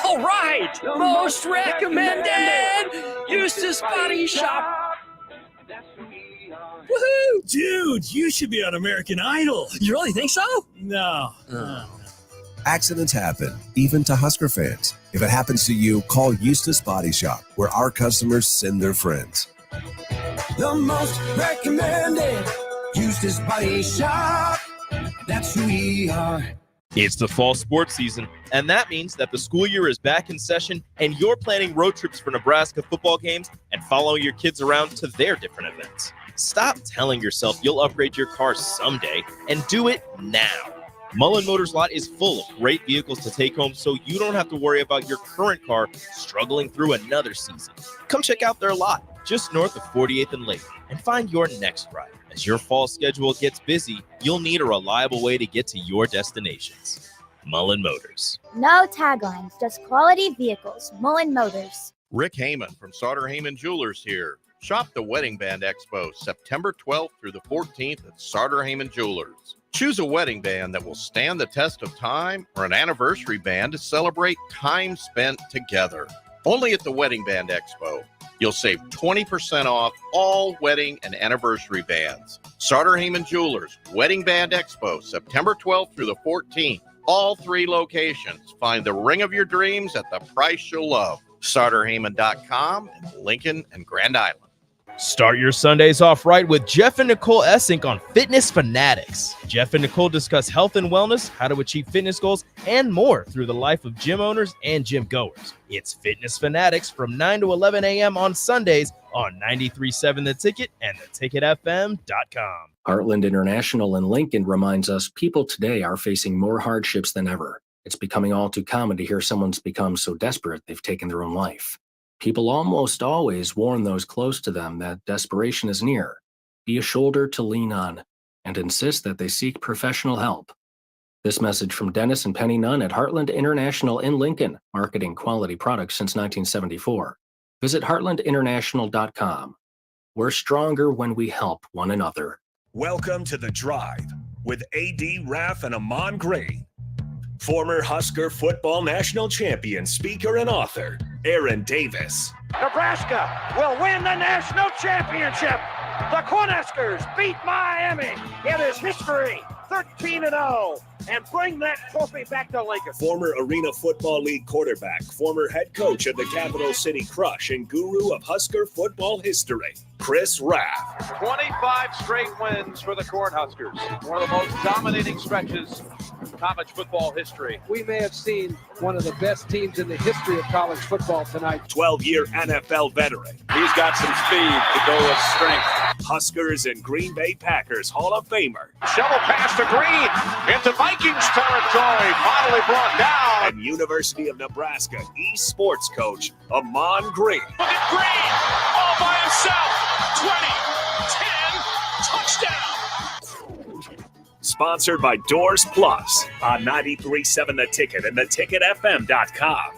All right! Most recommended! Eustace Body Shop! Woohoo! Dude, you should be on American Idol. You really think so? No. Accidents happen, even to Husker fans. If it happens to you, call Eustace Body Shop, where our customers send their friends. The most recommended Eustace Body Shop. That's who we are. It's the fall sports season, and that means that the school year is back in session and you're planning road trips for Nebraska football games and following your kids around to their different events. Stop telling yourself you'll upgrade your car someday and do it now. Mullen Motors lot is full of great vehicles to take home so you don't have to worry about your current car struggling through another season. Come check out their lot just north of 48th and Lake and find your next ride. As your fall schedule gets busy, you'll need a reliable way to get to your destinations. Mullen Motors. No taglines, just quality vehicles. Mullen Motors. Rick Heyman from Sauter Heyman Jewelers here. Shop the Wedding Band Expo September 12th through the 14th at Sauter Heyman Jewelers. Choose a wedding band that will stand the test of time or an anniversary band to celebrate time spent together. Only at the Wedding Band Expo. You'll save 20% off all wedding and anniversary bands. Sauter Heyman Jewelers, Wedding Band Expo, September 12th through the 14th. All 3 locations. Find the ring of your dreams at the price you'll love. SauterHeyman.com in Lincoln and Grand Island. Start your Sundays off right with Jeff and Nicole Essink on Fitness Fanatics. Jeff and Nicole discuss health and wellness, how to achieve fitness goals, and more through the life of gym owners and gym goers. It's Fitness Fanatics from 9 to 11 a.m. on Sundays on 93.7 The Ticket and theticketfm.com. Heartland International in Lincoln reminds us people today are facing more hardships than ever. It's becoming all too common to hear someone's become so desperate they've taken their own life. People almost always warn those close to them that desperation is near. Be a shoulder to lean on and insist that they seek professional help. This message from Dennis and Penny Nunn at Heartland International in Lincoln, marketing quality products since 1974. Visit heartlandinternational.com. We're stronger when we help one another. Welcome to The Drive with AD Raff and Ahman Gray. Former Husker football national champion, speaker, and author, Aaron Davis. Nebraska will win the national championship. The Cornhuskers beat Miami. It is history, 13-0, and bring that trophy back to Lincoln. Former Arena Football League quarterback, former head coach of the Capital City Crush, and guru of Husker football history, Chris Raff. 25 straight wins for the Cornhuskers. One of the most dominating stretches in college football history. We may have seen one of the best teams in the history of college football tonight. 12-year NFL veteran. He's got some speed to go with strength. Huskers and Green Bay Packers Hall of Famer. Shovel pass to Green into Vikings territory. Finally brought down. And University of Nebraska East Sports coach, Ahman Green. Look at Green all by himself. 20, 10, touchdown. Sponsored by Doors Plus on 93.7 The Ticket and theticketfm.com.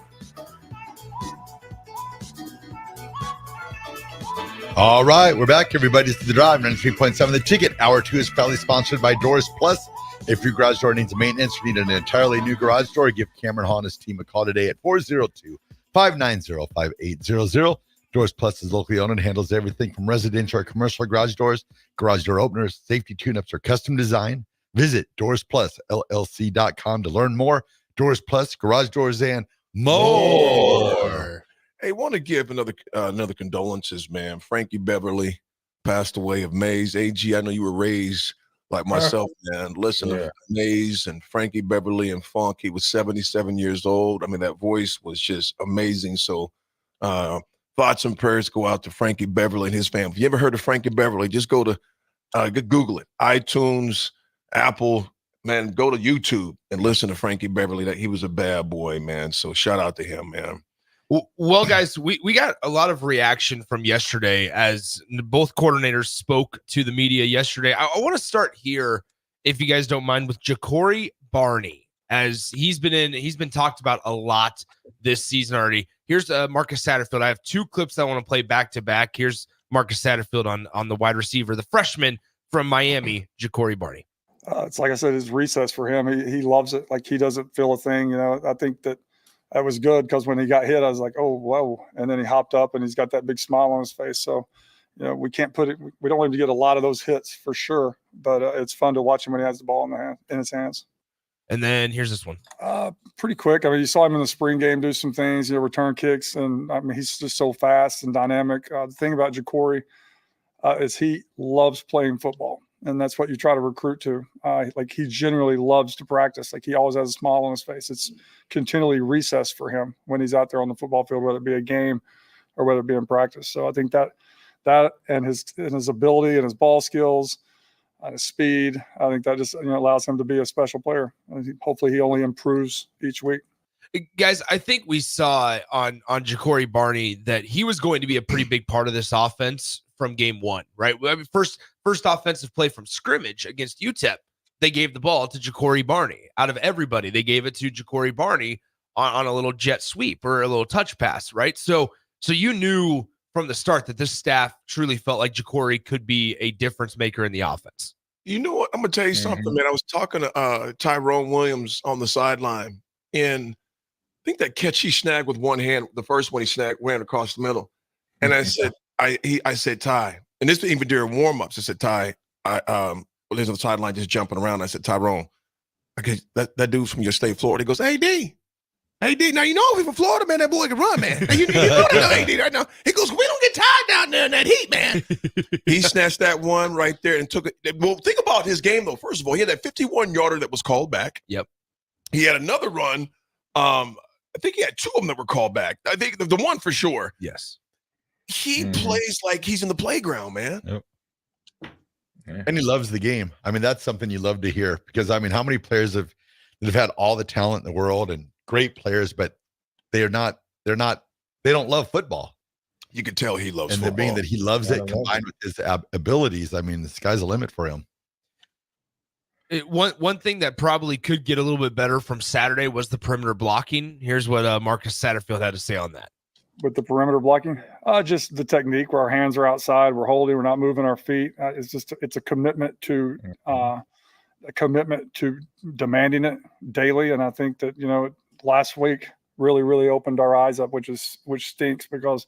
All right, we're back, everybody. It's The Drive, 93.7 The Ticket. Hour 2 is proudly sponsored by Doors Plus. If your garage door needs maintenance, you need an entirely new garage door, give Cameron Hall and his team a call today at 402-590-5800. Doors Plus is locally owned and handles everything from residential or commercial garage doors, garage door openers, safety tune-ups, or custom design. Visit DoorsPlusLLC.com to learn more. Doors Plus, garage doors, and more. Hey, want to give another condolences, man. Frankie Beverly passed away of Maze. AG, I know you were raised like myself, man. Listen to Maze and Frankie Beverly and Funk. He was 77 years old. I mean, that voice was just amazing. So thoughts and prayers go out to Frankie Beverly and his family. If you ever heard of Frankie Beverly, just go to Google it. iTunes, Apple, man, go to YouTube and listen to Frankie Beverly. That he was a bad boy, man. So shout out to him, man. Well, guys, we got a lot of reaction from yesterday as both coordinators spoke to the media yesterday. I want to start here, if you guys don't mind, with Ja'Cory Barney, as he's been talked about a lot this season already. Here's Marcus Satterfield. I have two clips I want to play back to back. Here's Marcus Satterfield on the wide receiver, the freshman from Miami, Ja'Cory Barney. It's like I said, it's recess for him. He loves it. Like, he doesn't feel a thing. You know, I think that was good because when he got hit, I was like, oh, whoa. And then he hopped up and he's got that big smile on his face. So, you know, we don't want him to get a lot of those hits for sure, but it's fun to watch him when he has the ball in his hands. And then here's this one. Pretty quick. I mean, you saw him in the spring game do some things, return kicks. And I mean, he's just so fast and dynamic. The thing about Ja'Cory is he loves playing football. And that's what you try to recruit to. Like, he genuinely loves to practice. Like, he always has a smile on his face. It's continually recess for him when he's out there on the football field, whether it be a game or whether it be in practice. So I think that and his ability and his ball skills and his speed, I think that just allows him to be a special player. And hopefully he only improves each week. Guys, I think we saw on Ja'Cory Barney that he was going to be a pretty big part of this offense from game one, right? I mean, first offensive play from scrimmage against UTEP, they gave the ball to Ja'Cory Barney. Out of everybody, they gave it to Ja'Cory Barney on a little jet sweep or a little touch pass, right? So you knew from the start that this staff truly felt like Ja'Cory could be a difference maker in the offense. You know what? I'm going to tell you something, man. I was talking to Tyrone Williams on the sideline, and I think that catch he snagged with one hand, the first one he snagged, ran across the middle. And I said, I said, Ty, and this even during warm-ups, I said, Ty, there's on the sideline just jumping around. I said, Tyrone, okay, that dude's from your state, Florida. He goes, hey, D, now you know if he's from Florida, man, that boy can run, man. You know that AD right now. He goes, we don't get tired down there in that heat, man. He snatched that one right there and took it. Well, think about his game, though. First of all, he had that 51-yarder that was called back. Yep. He had another run. I think he had two of them that were called back. I think the one for sure. Yes. He plays like he's in the playground, man. Yep. And he loves the game. I mean, that's something you love to hear because, I mean, how many players have had all the talent in the world and great players, but they don't love football. You can tell he loves and football. Being that he loves it combined with his abilities, I mean, the sky's the limit for him. One thing that probably could get a little bit better from Saturday was the perimeter blocking. Here's what Marcus Satterfield had to say on that. With the perimeter blocking, just the technique where our hands are outside, we're holding, we're not moving our feet. It's a commitment to demanding it daily. And I think that, last week really opened our eyes up, which stinks because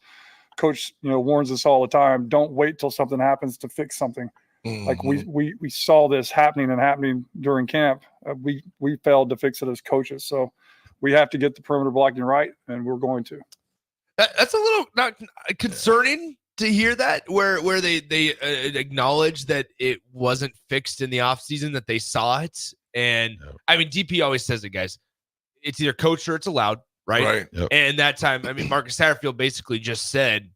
coach, warns us all the time, don't wait till something happens to fix something. Mm-hmm. Like we saw this happening during camp. We failed to fix it as coaches. So we have to get the perimeter blocking right, and we're going to. That's a little not concerning to hear that, where they acknowledge that it wasn't fixed in the offseason, that they saw it. And I mean, DP always says it, guys. It's either coached or it's allowed, right? Right. Yep. And that time, I mean, Marcus Satterfield basically just said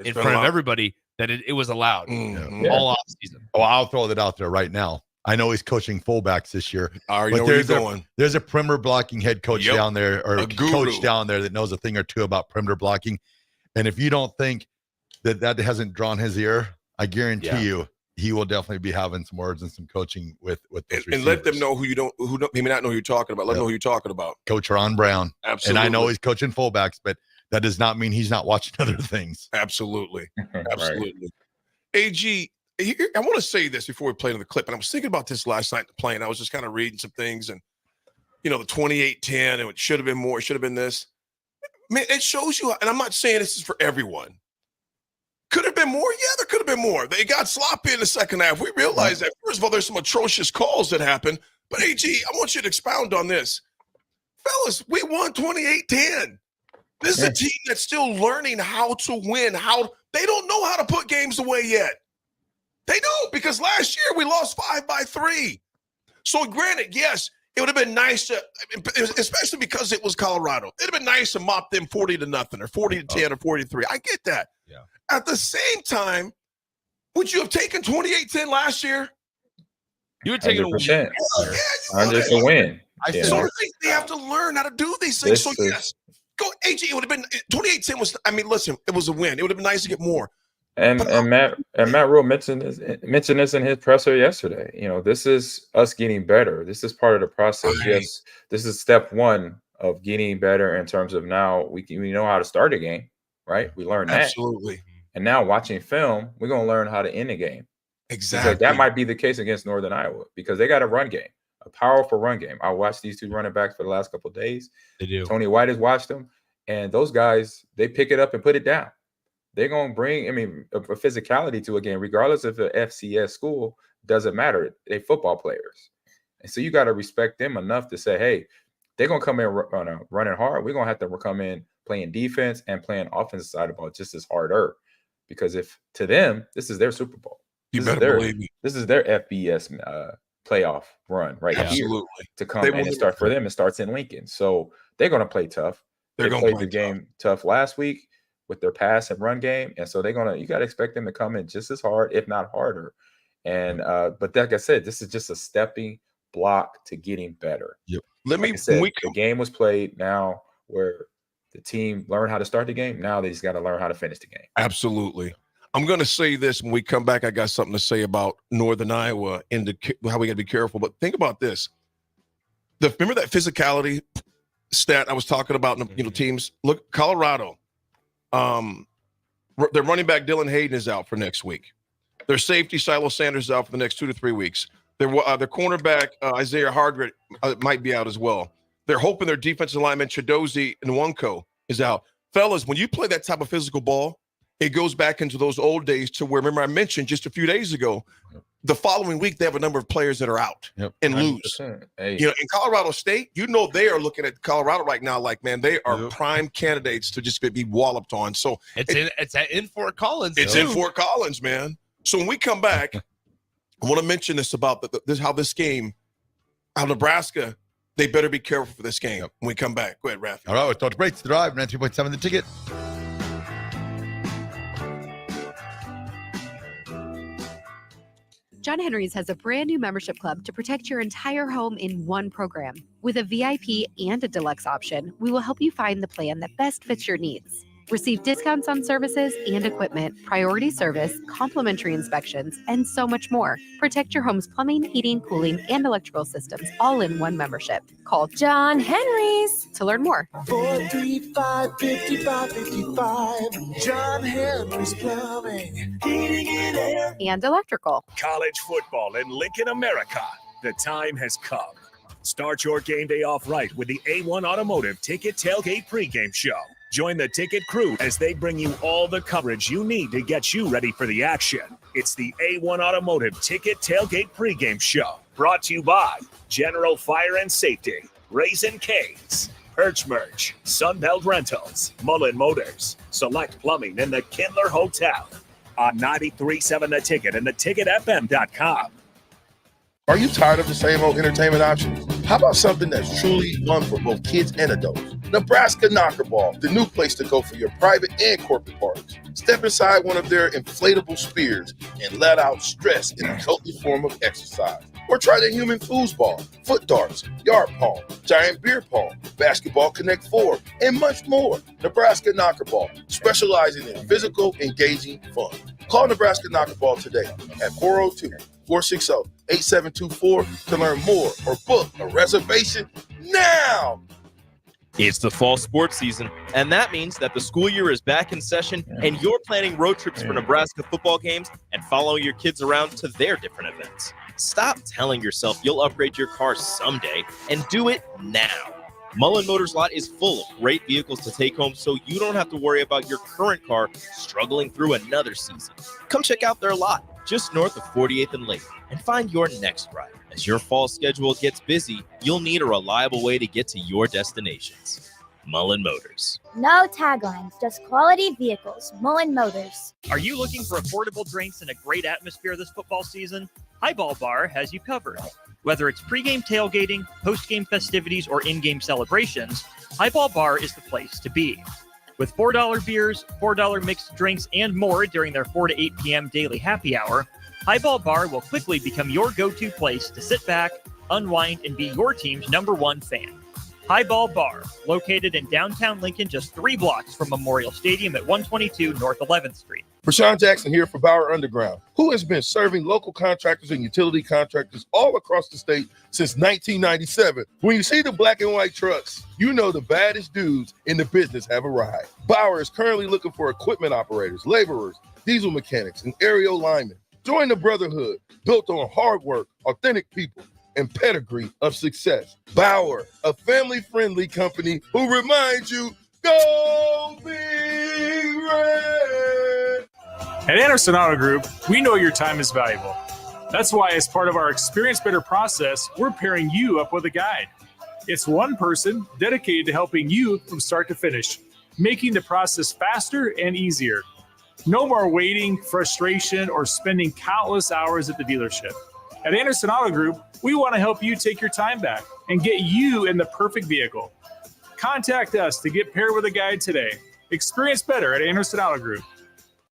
in front of everybody that it was allowed all offseason. Oh, I'll throw that out there right now. I know he's coaching fullbacks this year. I already know where he's going. There's a perimeter blocking head coach down there, or a coach down there that knows a thing or two about perimeter blocking. And if you don't think that hasn't drawn his ear, I guarantee you he will definitely be having some words and some coaching with those and let them know who may not know who you're talking about. Let them know who you're talking about. Coach Ron Brown. Absolutely. And I know he's coaching fullbacks, but that does not mean he's not watching other things. Absolutely. Absolutely. AG, I want to say this before we play in the clip, and I was thinking about this last night in the plane. I was just kind of reading some things, and the 28-10, and it should have been more, it should have been this. Man, it shows you, and I'm not saying this is for everyone. Could have been more? Yeah, there could have been more. They got sloppy in the second half. We realized that. First of all, there's some atrocious calls that happened. But AG, I want you to expound on this. Fellas, we won 28-10. This is a team that's still learning how to win. They don't know how to put games away yet. They don't, because last year we lost 5-3. So granted, yes, it would have been nice to, especially because it was Colorado. It would have been nice to mop them 40-0 or 40-10 or 40-3. I get that. Yeah. At the same time, would you have taken 28-10 last year? You would take 100%. 100 to win. So they have to learn how to do these things. So yes, go AG. It would have been 28-10 was. I mean, listen, it was a win. It would have been nice to get more. And Matt Rule mentioned this in his presser yesterday. This is us getting better. This is part of the process. Right. Yes, this is step one of getting better in terms of now we know how to start a game, right? We learned that. Absolutely. And now watching film, we're going to learn how to end the game. Exactly. Because that might be the case against Northern Iowa because they got a run game, a powerful run game. I watched these two running backs for the last couple of days. They do. Tony White has watched them, and those guys, they pick it up and put it down. They're going to bring, a physicality to a game, regardless if the FCS school, doesn't matter. They're football players. And so you got to respect them enough to say, hey, they're going to come in running hard. We're going to have to come in playing defense and playing offensive side of the ball just as harder. Because if to them, this is their Super Bowl. You better believe me. This is their FBS playoff run right here to come and start for them. It starts in Lincoln. So they're going to play tough. They played the game tough last week with their pass and run game. And so you got to expect them to come in just as hard, if not harder. And but like I said, this is just a stepping block to getting better. Yep. The game was played now where the team learned how to start the game. Now they just got to learn how to finish the game. Absolutely. I'm going to say this when we come back. I got something to say about Northern Iowa and how we got to be careful. But think about this. Remember that physicality stat I was talking about in the teams? Look, Colorado, their running back Dylan Hayden is out for next week. Their safety Shiloh Sanders is out for the next 2 to 3 weeks. Their cornerback Isaiah Hardgett might be out as well. They're hoping their defensive lineman Chidozie Nwanko is out. Fellas, when you play that type of physical ball, it goes back into those old days to where, remember I mentioned just a few days ago, the following week they have a number of players that are out and lose. Hey. In Colorado State, they are looking at Colorado right now like, man, they are prime candidates to just be walloped on. So it's in Fort Collins. It's in Fort Collins, man. So when we come back, I want to mention this about how this game, how Nebraska, they better be careful for this game when we come back. Go ahead, Raff. All right, we'll talk to breaks to drive. 93.7 The Ticket. John Henry's has a brand new membership club to protect your entire home in one program. With a VIP and a deluxe option, we will help you find the plan that best fits your needs. Receive discounts on services and equipment, priority service, complimentary inspections, and so much more. Protect your home's plumbing, heating, cooling, and electrical systems all in one membership. Call John Henry's to learn more. 435-5555. John Henry's Plumbing, Heating and Air. And electrical. College football in Lincoln, America. The time has come. Start your game day off right with the A1 Automotive Ticket Tailgate pregame show. Join the ticket crew as they bring you all the coverage you need to get you ready for the action. It's the A1 Automotive Ticket Tailgate pregame show. Brought to you by General Fire and Safety, Raisin Canes, Perch Merch, Sunbelt Rentals, Mullen Motors, Select Plumbing, and the Kindler Hotel. On 93.7 The Ticket and theticketfm.com. Are you tired of the same old entertainment options? How about something that's truly fun for both kids and adults? Nebraska Knockerball, the new place to go for your private and corporate parties. Step inside one of their inflatable spears and let out stress in a healthy form of exercise. Or try the human foosball, foot darts, yard pong, giant beer pong, basketball Connect 4, and much more. Nebraska Knockerball, specializing in physical, engaging fun. Call Nebraska Knockerball today at 402-460-8724 to learn more or book a reservation now. It's the fall sports season, and that means that the school year is back in session, and you're planning road trips for Nebraska football games and following your kids around to their different events. Stop telling yourself you'll upgrade your car someday and do it now. Mullen Motors lot is full of great vehicles to take home so you don't have to worry about your current car struggling through another season. Come check out their lot just north of 48th and Lake and find your next ride. As your fall schedule gets busy, you'll need a reliable way to get to your destinations. Mullen Motors. No taglines, just quality vehicles. Mullen Motors. Are you looking for affordable drinks and a great atmosphere this football season? Highball Bar has you covered. Whether it's pregame tailgating, postgame festivities, or in-game celebrations, Highball Bar is the place to be. With $4 beers, $4 mixed drinks, and more during their 4 to 8 p.m. daily happy hour, Highball Bar will quickly become your go-to place to sit back, unwind, and be your team's #1 fan. Highball Bar, located in downtown Lincoln, just 3 blocks from Memorial Stadium at 122 North 11th Street. Prashawn Jackson here for Bauer Underground, who has been serving local contractors and utility contractors all across the state since 1997. When you see the black and white trucks, you know the baddest dudes in the business have arrived. Bauer is currently looking for equipment operators, laborers, diesel mechanics, and aerial linemen. Join the brotherhood built on hard work, authentic people, and pedigree of success. Bauer, a family-friendly company who reminds you, go Big Red! At Anderson Auto Group, we know your time is valuable. That's why, as part of our Experience Better process, we're pairing you up with a guide. It's one person dedicated to helping you from start to finish, making the process faster and easier. No more waiting, frustration, or spending countless hours at the dealership. At Anderson Auto Group, we want to help you take your time back and get you in the perfect vehicle. Contact us to get paired with a guide today. Experience better at Anderson Auto Group.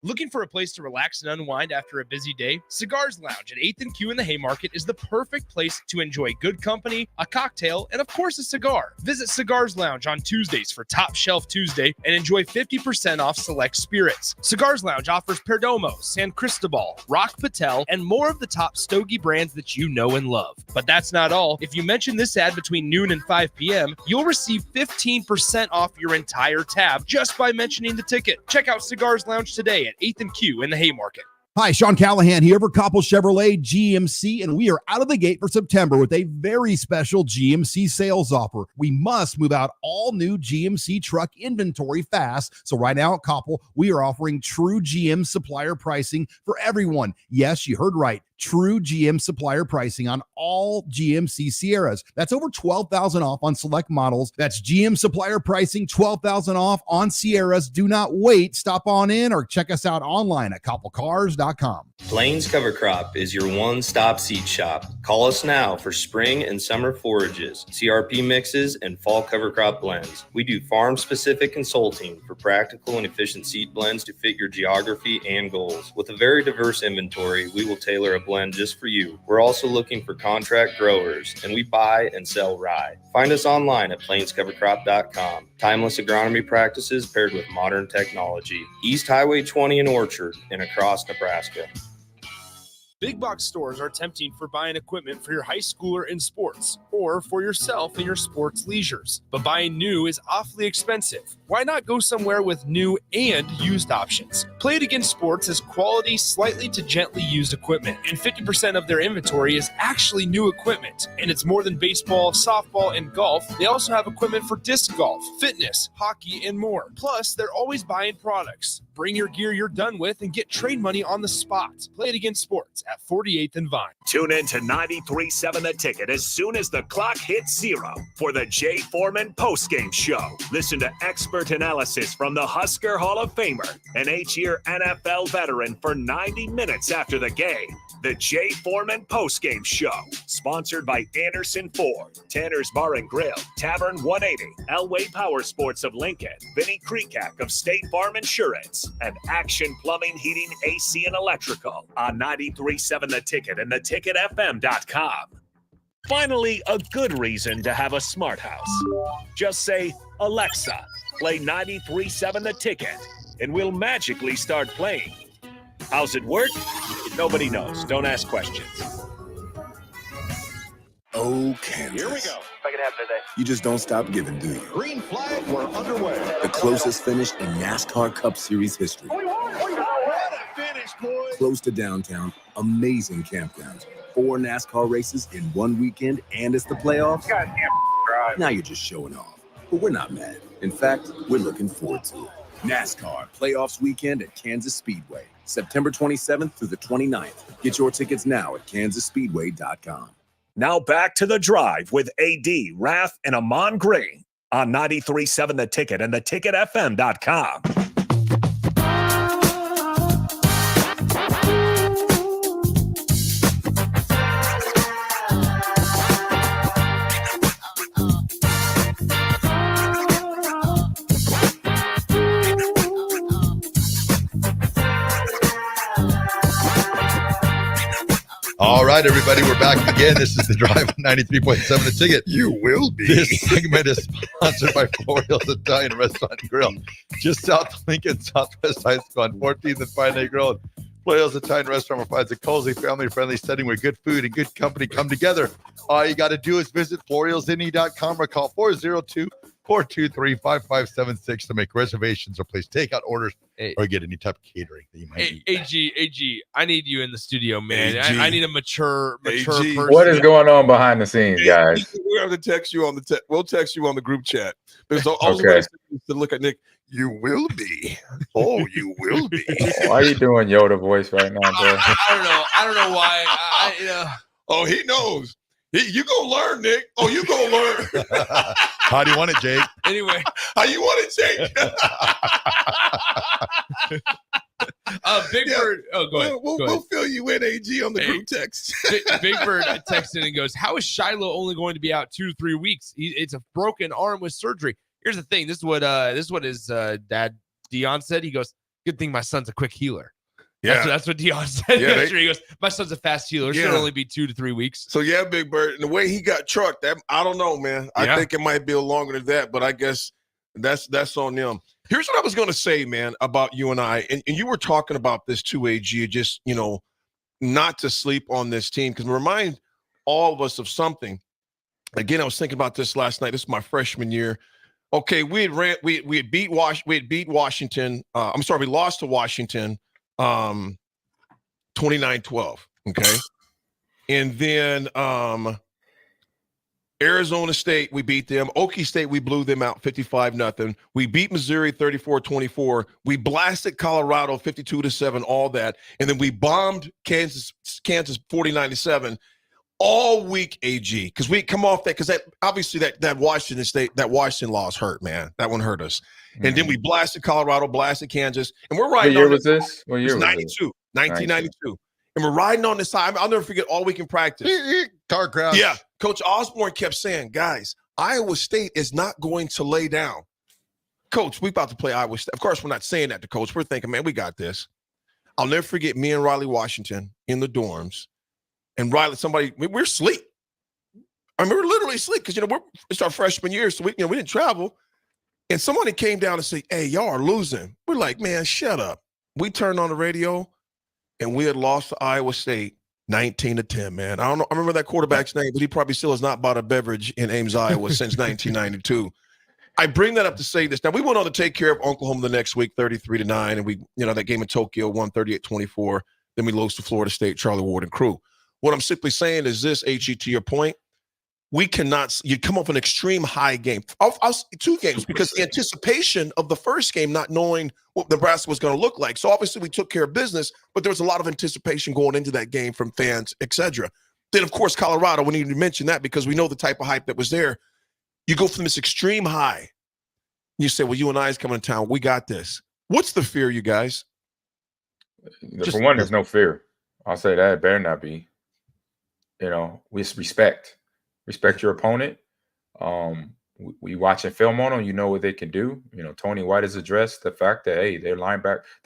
Looking for a place to relax and unwind after a busy day? Cigars Lounge at 8th and Q in the Haymarket is the perfect place to enjoy good company, a cocktail, and of course a cigar. Visit Cigars Lounge on Tuesdays for Top Shelf Tuesday and enjoy 50% off select spirits. Cigars Lounge offers Perdomo, San Cristobal, Rock Patel, and more of the top stogie brands that you know and love. But that's not all. If you mention this ad between noon and 5 p.m., you'll receive 15% off your entire tab just by mentioning the ticket. Check out Cigars Lounge today at 8th and Q in the Haymarket. Hi, Sean Callahan here for Koppel Chevrolet GMC, and we are out of the gate for September with a very special GMC sales offer. We must move out all new GMC truck inventory fast. So right now at Koppel, we are offering true GM supplier pricing for everyone. Yes, you heard right. True GM supplier pricing on all GMC Sierras. That's over $12,000 off on select models. That's GM supplier pricing, $12,000 off on Sierras. Do not wait. Stop on in or check us out online at koppelcars.com. Plains Cover Crop is your one-stop seed shop. Call us now for spring and summer forages, CRP mixes, and fall cover crop blends. We do farm-specific consulting for practical and efficient seed blends to fit your geography and goals. With a very diverse inventory, we will tailor a blend just for you. We're also looking for contract growers, and we buy and sell rye. Find us online at plainscovercrop.com. Timeless agronomy practices paired with modern technology. East Highway 20 in Orchard and across Nebraska. Big box stores are tempting for buying equipment for your high schooler in sports or for yourself in your sports leisures. But buying new is awfully expensive. Why not go somewhere with new and used options? Play It Again Sports has quality, slightly to gently used equipment, and 50% of their inventory is actually new equipment. And it's more than baseball, softball, and golf. They also have equipment for disc golf, fitness, hockey, and more. Plus, they're always buying products. Bring your gear you're done with and get trade money on the spot. Play It Again Sports at 48th and Vine. Tune in to 93.7 The Ticket as soon as the clock hits 0 for the Jay Foreman postgame show. Listen to expert analysis from the Husker Hall of Famer, an 8-year NFL veteran, for 90 minutes after the game. The Jay Foreman postgame show, sponsored by Anderson Ford, Tanner's Bar and Grill, Tavern 180, Elway Power Sports of Lincoln, Vinnie Kreekak of State Farm Insurance, and Action Plumbing, Heating, AC, and Electrical on 93.7 The Ticket and theticketfm.com. Finally, a good reason to have a smart house. Just say, Alexa, play 93.7 The Ticket, and we'll magically start playing. How's it work? Nobody knows. Don't ask questions. Oh, Kansas. Here we go. Second half today. You just don't stop giving, do you? Green flag, we're underway. The closest finish in NASCAR Cup Series history. We won! What a finish, boys! Close to downtown, amazing campgrounds, 4 NASCAR races in one weekend, and it's the playoffs. Goddamn drive. Now you're just showing off. But we're not mad. In fact, we're looking forward to it. NASCAR Playoffs Weekend at Kansas Speedway, September 27th through the 29th. Get your tickets now at kansasspeedway.com. Now back to The Drive with AD, Raff, and Ahman Green on 93.7 The Ticket and theticketfm.com. All right, everybody, we're back again. This is The Drive on 93.7 The Ticket. You will be. This segment is sponsored by Florial's Italian Restaurant and Grill, just south of Lincoln, Southwest High School on 14th and Pine Lake Road. Florial's Italian Restaurant provides a cozy, family-friendly setting where good food and good company come together. All you got to do is visit FlorialsIndy.com or call 402-423-5576 to make reservations or place takeout orders or get any type of catering that you might need. AG, I need you in the studio, man. I need a mature person. What is going on behind the scenes, guys? We have to text you on the we'll text you on the group chat. Because all Okay. to look at Nick, you will be. Oh, you will be. Why are you doing Yoda voice right now, bro? I don't know why. Oh, he knows. You gonna learn, Nick. Oh, you gonna learn. How do you want it, Jake? Anyway, how you want it, Jake? Big Bird. Oh, go ahead. We'll fill you in, AG, on the group text. Big Bird texted and goes, "How is Shiloh only going to be out 2 to 3 weeks? It's a broken arm with surgery." Here's the thing. This is what his dad Dion said. He goes, "Good thing my son's a quick healer." Yeah, that's what Dion said. Yeah, he goes, "My son's a fast healer. Should only be 2 to 3 weeks." So yeah, Big Bird. And the way he got trucked, I don't know, man. I think it might be longer than that, but I guess that's on them. Here's what I was going to say, man, about you and I, and you were talking about this too, AG. Just not to sleep on this team, because remind all of us of something. Again, I was thinking about this last night. This is my freshman year. Okay, we had beat Washington. We lost to Washington 29-12. Okay. And then Arizona State, we beat them. Okie State, we blew them out 55-0. We beat Missouri 34-24. We blasted Colorado 52-7, all that. And then we bombed Kansas 49-7 all week, AG, because we come off that, because that obviously that Washington loss hurt, man. That one hurt us. Mm-hmm. And then we blasted Colorado, blasted Kansas, and we're riding. What year was this? What year was 92, 1992. And we're riding on this time. I'll never forget, all week in practice. Car crash. Yeah. Coach Osborne kept saying, guys, Iowa State is not going to lay down. Coach, we about to play Iowa State. Of course, we're not saying that to Coach. We're thinking, man, we got this. I'll never forget me and Riley Washington in the dorms. and Riley, we're asleep. I mean, we're literally asleep because, it's our freshman year, so we didn't travel. And somebody came down and said, hey, y'all are losing. We're like, man, shut up. We turned on the radio, and we had lost to Iowa State 19-10, man. I don't know. I remember that quarterback's name, but he probably still has not bought a beverage in Ames, Iowa since 1992. I bring that up to say this. Now, we went on to take care of Oklahoma the next week, 33-9, and we, that game in Tokyo won 38-24. Then we lost to Florida State, Charlie Ward and crew. What I'm simply saying is this, HE, to your point, we cannot – you come off an extreme high game. Two games because the anticipation of the first game, not knowing what Nebraska was going to look like. So, obviously, we took care of business, but there was a lot of anticipation going into that game from fans, et cetera. Then, of course, Colorado, we need to mention that because we know the type of hype that was there. You go from this extreme high. You say, well, UNI is coming to town. We got this. What's the fear, you guys? For one, there's no fear. I'll say that. It better not be. We respect. Respect your opponent. We watching film on them. You know what they can do. Tony White has addressed the fact that, hey, their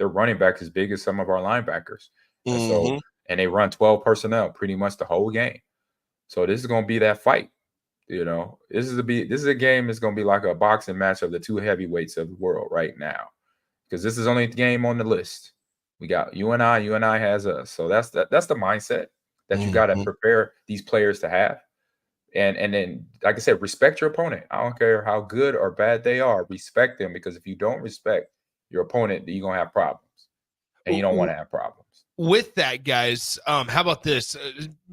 running back is big as some of our linebackers. Mm-hmm. And they run 12 personnel pretty much the whole game. So this is going to be that fight. This is a game that's going to be like a boxing match of the two heavyweights of the world right now, because this is only the game on the list. We got UNI has us. So that's the mindset that you got to prepare these players to have. And then, like I said, respect your opponent. I don't care how good or bad they are. Respect them, because if you don't respect your opponent, you're going to have problems. And you don't want to have problems. With that, guys, how about this?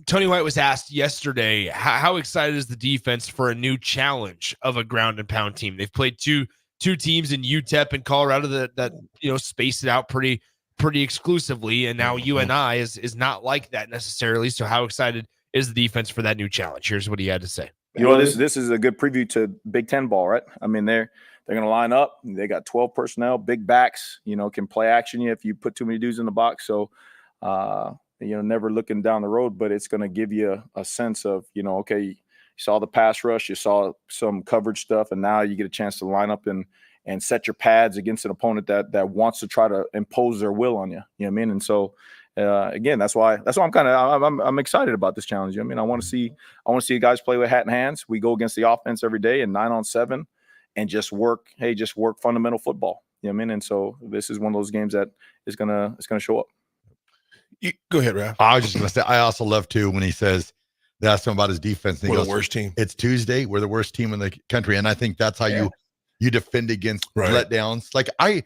Tony White was asked yesterday, how excited is the defense for a new challenge of a ground and pound team? They've played two teams in UTEP and Colorado that spaced it out pretty exclusively, and now UNI is not like that necessarily. So how excited is the defense for that new challenge? Here's what he had to say. This is a good preview to Big Ten ball, right? I mean, they're going to line up. They got 12 personnel, big backs, can play action you if you put too many dudes in the box. So, never looking down the road, but it's going to give you a sense of, okay, you saw the pass rush, you saw some coverage stuff, and now you get a chance to line up and set your pads against an opponent that wants to try to impose their will on you. You know what I mean? And so, again, that's why I'm excited about this challenge. I mean, I want to see you guys play with hat in hands. We go against the offense every day in 9-on-7 and just work fundamental football. You know what I mean? And so this is one of those games that is gonna show up. Go ahead, Raff. I was just gonna say, I also love too when he says they asked him about his defense. And we're the worst team. It's Tuesday. We're the worst team in the country, and I think that's how you defend against letdowns. Like I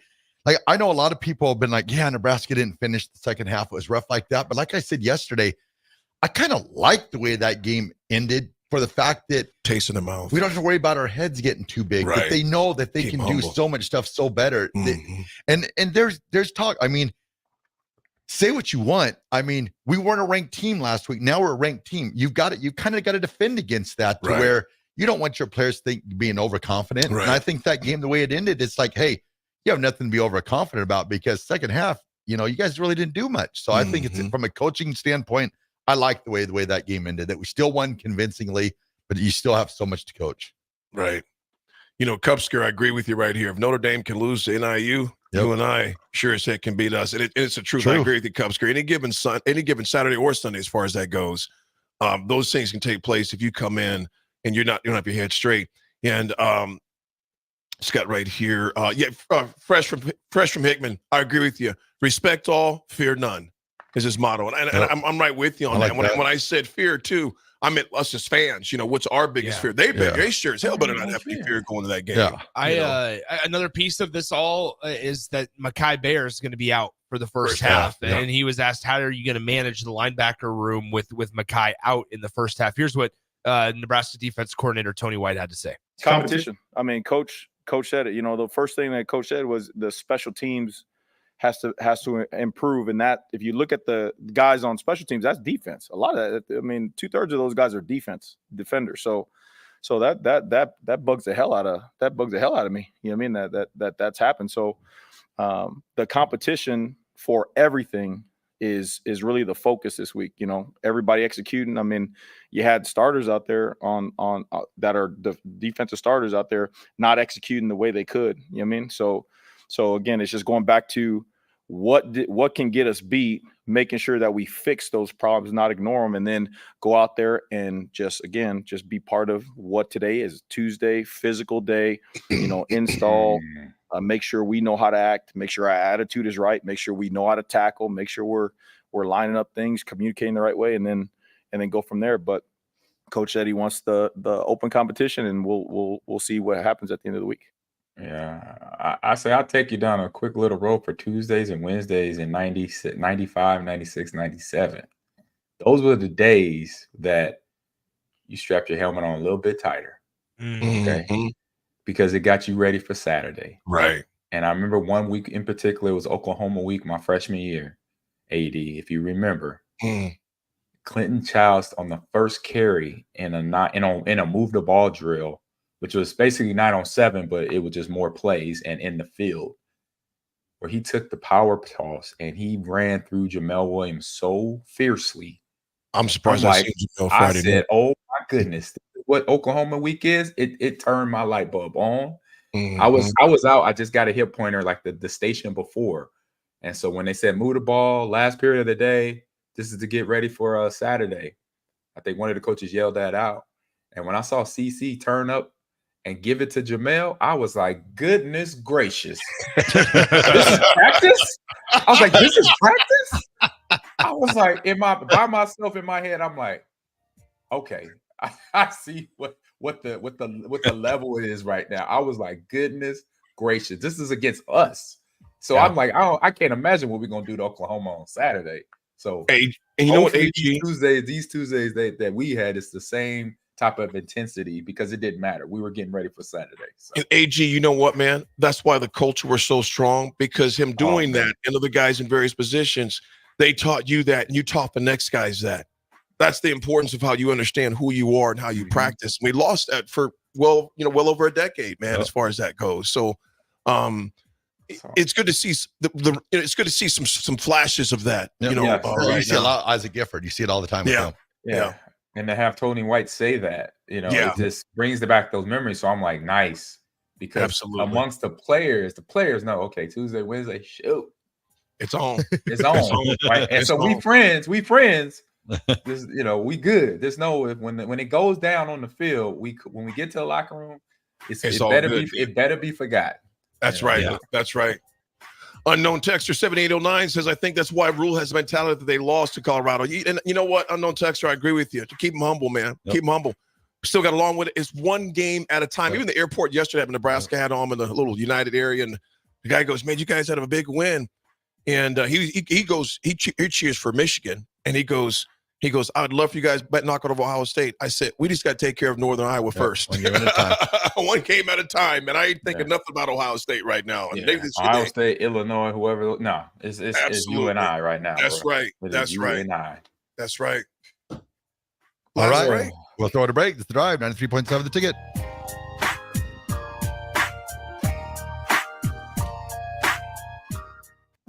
know a lot of people have been like, yeah, Nebraska didn't finish the second half. It was rough like that. But like I said yesterday, I kind of like the way that game ended for the fact that taste in the mouth. We don't have to worry about our heads getting too big, but they know that they can do so much stuff so better. And there's talk. I mean, say what you want. I mean, we weren't a ranked team last week. Now we're a ranked team. You kind of got to defend against that to where you don't want your players being overconfident. And I think that game, the way it ended, it's like, hey, you have nothing to be overconfident about, because second half, you guys really didn't do much. So I think it's from a coaching standpoint, I like the way that game ended, that we still won convincingly, but you still have so much to coach. Right. Cupsker, I agree with you right here. If Notre Dame can lose to NIU, UNI sure as heck can beat us. And it's the truth. I agree with you, Cupsker. Any given Saturday or Sunday, as far as that goes, those things can take place if you come in and you don't have your head straight. And Scott right here. Fresh from Hickman. I agree with you. Respect all, fear none is his motto. And I'm right with you on that. When I said fear too, I meant us as fans. What's our biggest fear? They sure as hell better not have any fear going to that game. Yeah. Another piece of this all is that Mekhi Bear is going to be out for the first half. And he was asked, how are you going to manage the linebacker room with Mekhi out in the first half? Here's what Nebraska defense coordinator Tony White had to say. Competition. I mean, Coach said it. The first thing that Coach said was the special teams has to improve. And that, if you look at the guys on special teams, that's defense. A lot of that, I mean, 2/3 of those guys are defenders. So that bugs the hell out of me. You know what I mean? That's happened. So the competition for everything is really the focus this week. Everybody executing. I mean, you had starters out there on that are the defensive starters out there not executing the way they could. You know what I mean? So again, it's just going back to what can get us beat making sure that we fix those problems, not ignore them, and then go out there and just be part of what today is. Tuesday, physical day, install, make sure we know how to act, make sure our attitude is right, make sure we know how to tackle, make sure we're lining up things, communicating the right way, and then go from there. But Coach said he wants the open competition, and we'll see what happens at the end of the week. Yeah, I say I'll take you down a quick little road for Tuesdays and Wednesdays in 96, 95, 96, 97. Those were the days that you strapped your helmet on a little bit tighter, okay? Because it got you ready for Saturday. Right. And I remember one week in particular, it was Oklahoma week, my freshman year, AD, if you remember. Clinton Childs on the first carry in a move the ball drill, which was basically 9-on-7, but it was just more plays and in the field, where he took the power toss and he ran through Jamel Williams so fiercely. I'm surprised I seen Jamel Friday. I said, "Oh my goodness, what Oklahoma week is?" It turned my light bulb on. I was out. I just got a hip pointer like the station before, and so when they said move the ball last period of the day, this is to get ready for Saturday. I think one of the coaches yelled that out, and when I saw CC turn up and give it to Jamel, I was like, goodness gracious. This is practice? I was like, this is practice? I was like, by myself in my head, I'm like, okay, I see what the level is right now. I was like, goodness gracious, this is against us. So I'm like, I can't imagine what we're gonna do to Oklahoma on Saturday. So and you know what, AG? These Tuesdays that we had, it's the same type of intensity because it didn't matter. We were getting ready for Saturday. So. And AG, you know what, man? That's why the culture was so strong, because him doing that and other guys in various positions, they taught you that and you taught the next guys that. That's the importance of how you understand who you are and how you practice. We lost that for well over a decade, man, as far as that goes. So it's good to see it's good to see some flashes of that. You see a lot Isaac Gifford. You see it all the time with him. Yeah. And to have Tony White say that, it just brings back those memories. So I'm like, nice, because amongst the players know, okay, Tuesday, Wednesday, shoot, it's on, it's on, right? And so we friends. This, we good. There's no when it goes down on the field, when we get to the locker room, it better be forgotten. That's right. Yeah. That's right. Unknown texter 7809 says, I think that's why Rule has the mentality that they lost to Colorado. And you know what? Unknown texter, I agree with you. To keep them humble, man. Yep. Keep them humble. Still got a long way. It's one game at a time. Yep. Even the airport yesterday, Nebraska had on in the little United area, and the guy goes, man, you guys had a big win. And he cheers for Michigan, and he goes, I'd love for you guys to knock out of Ohio State. I said, we just got to take care of Northern Iowa first. One game at a time. One game at a time. And I ain't thinking nothing about Ohio State right now. Yeah. Ohio State, Illinois, whoever. No, it's you and I right now. That's right. That's right. And I. That's right. All right. We'll throw it a break. It's The Drive, 93.7 The Ticket.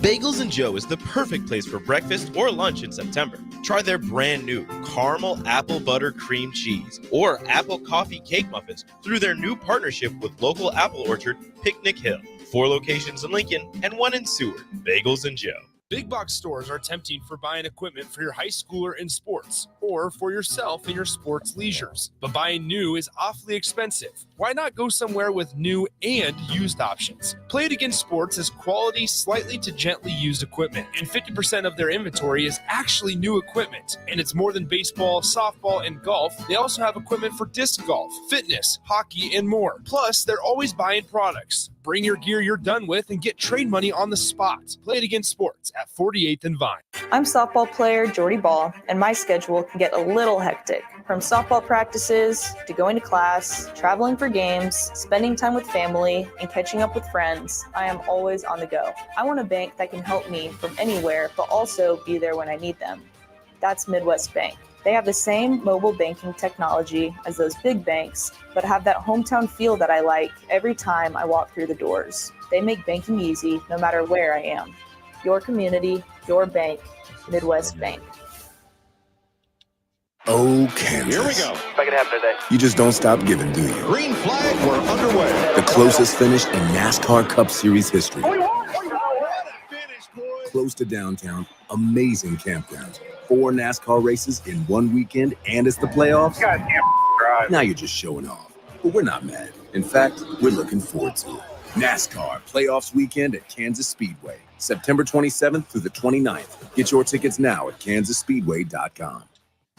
Bagels and Joe is the perfect place for breakfast or lunch in September. Try their brand new caramel apple butter cream cheese or apple coffee cake muffins through their new partnership with local apple orchard Picnic Hill. 4 locations in Lincoln and 1 in Seward. Bagels and Joe. Big box stores are tempting for buying equipment for your high schooler in sports or for yourself in your sports leisures. But buying new is awfully expensive. Why not go somewhere with new and used options? Play It Again Sports has quality, slightly to gently used equipment, and 50% of their inventory is actually new equipment. And it's more than baseball, softball, and golf. They also have equipment for disc golf, fitness, hockey, and more. Plus, they're always buying products. Bring your gear you're done with and get trade money on the spot. Play It Again Sports at 48th and Vine. I'm softball player Jordy Ball, and my schedule can get a little hectic. From softball practices to going to class, traveling for games, spending time with family, and catching up with friends, I am always on the go. I want a bank that can help me from anywhere, but also be there when I need them. That's Midwest Bank. They have the same mobile banking technology as those big banks, but have that hometown feel that I like every time I walk through the doors. They make banking easy no matter where I am. Your community, your bank, Midwest Bank. Oh, Kansas. Here we go. Second half today. You just don't stop giving, do you? Green flag, we're underway. The closest finish in NASCAR Cup Series history. close to downtown, amazing campgrounds, 4 NASCAR races in one weekend, and it's the playoffs. Now you're just showing off. But we're not mad. In fact, we're looking forward to it. NASCAR Playoffs Weekend at Kansas Speedway, September 27th through the 29th. Get your tickets now at kansasspeedway.com.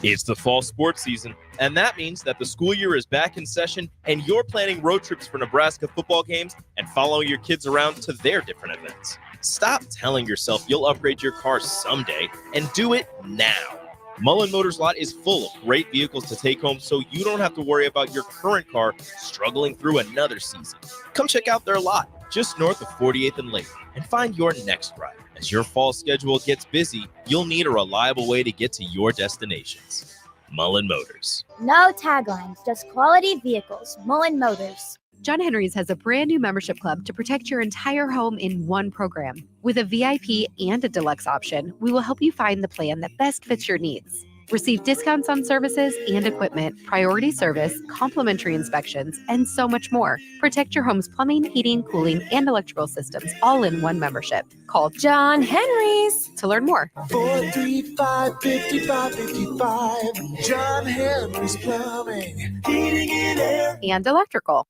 It's the fall sports season, and that means that the school year is back in session and you're planning road trips for Nebraska football games and following your kids around to their different events. Stop telling yourself you'll upgrade your car someday and do it now. Mullen Motors lot is full of great vehicles to take home so you don't have to worry about your current car struggling through another season. Come check out their lot just north of 48th and Lake and find your next ride. As your fall schedule gets busy, you'll need a reliable way to get to your destinations. Mullen Motors. No taglines, just quality vehicles. Mullen Motors. John Henry's has a brand new membership club to protect your entire home in one program. With a VIP and a deluxe option, we will help you find the plan that best fits your needs. Receive discounts on services and equipment, priority service, complimentary inspections, and so much more. Protect your home's plumbing, heating, cooling, and electrical systems all in one membership. Call John Henry's to learn more. 435-5555. John Henry's Plumbing, Heating and Air. And electrical.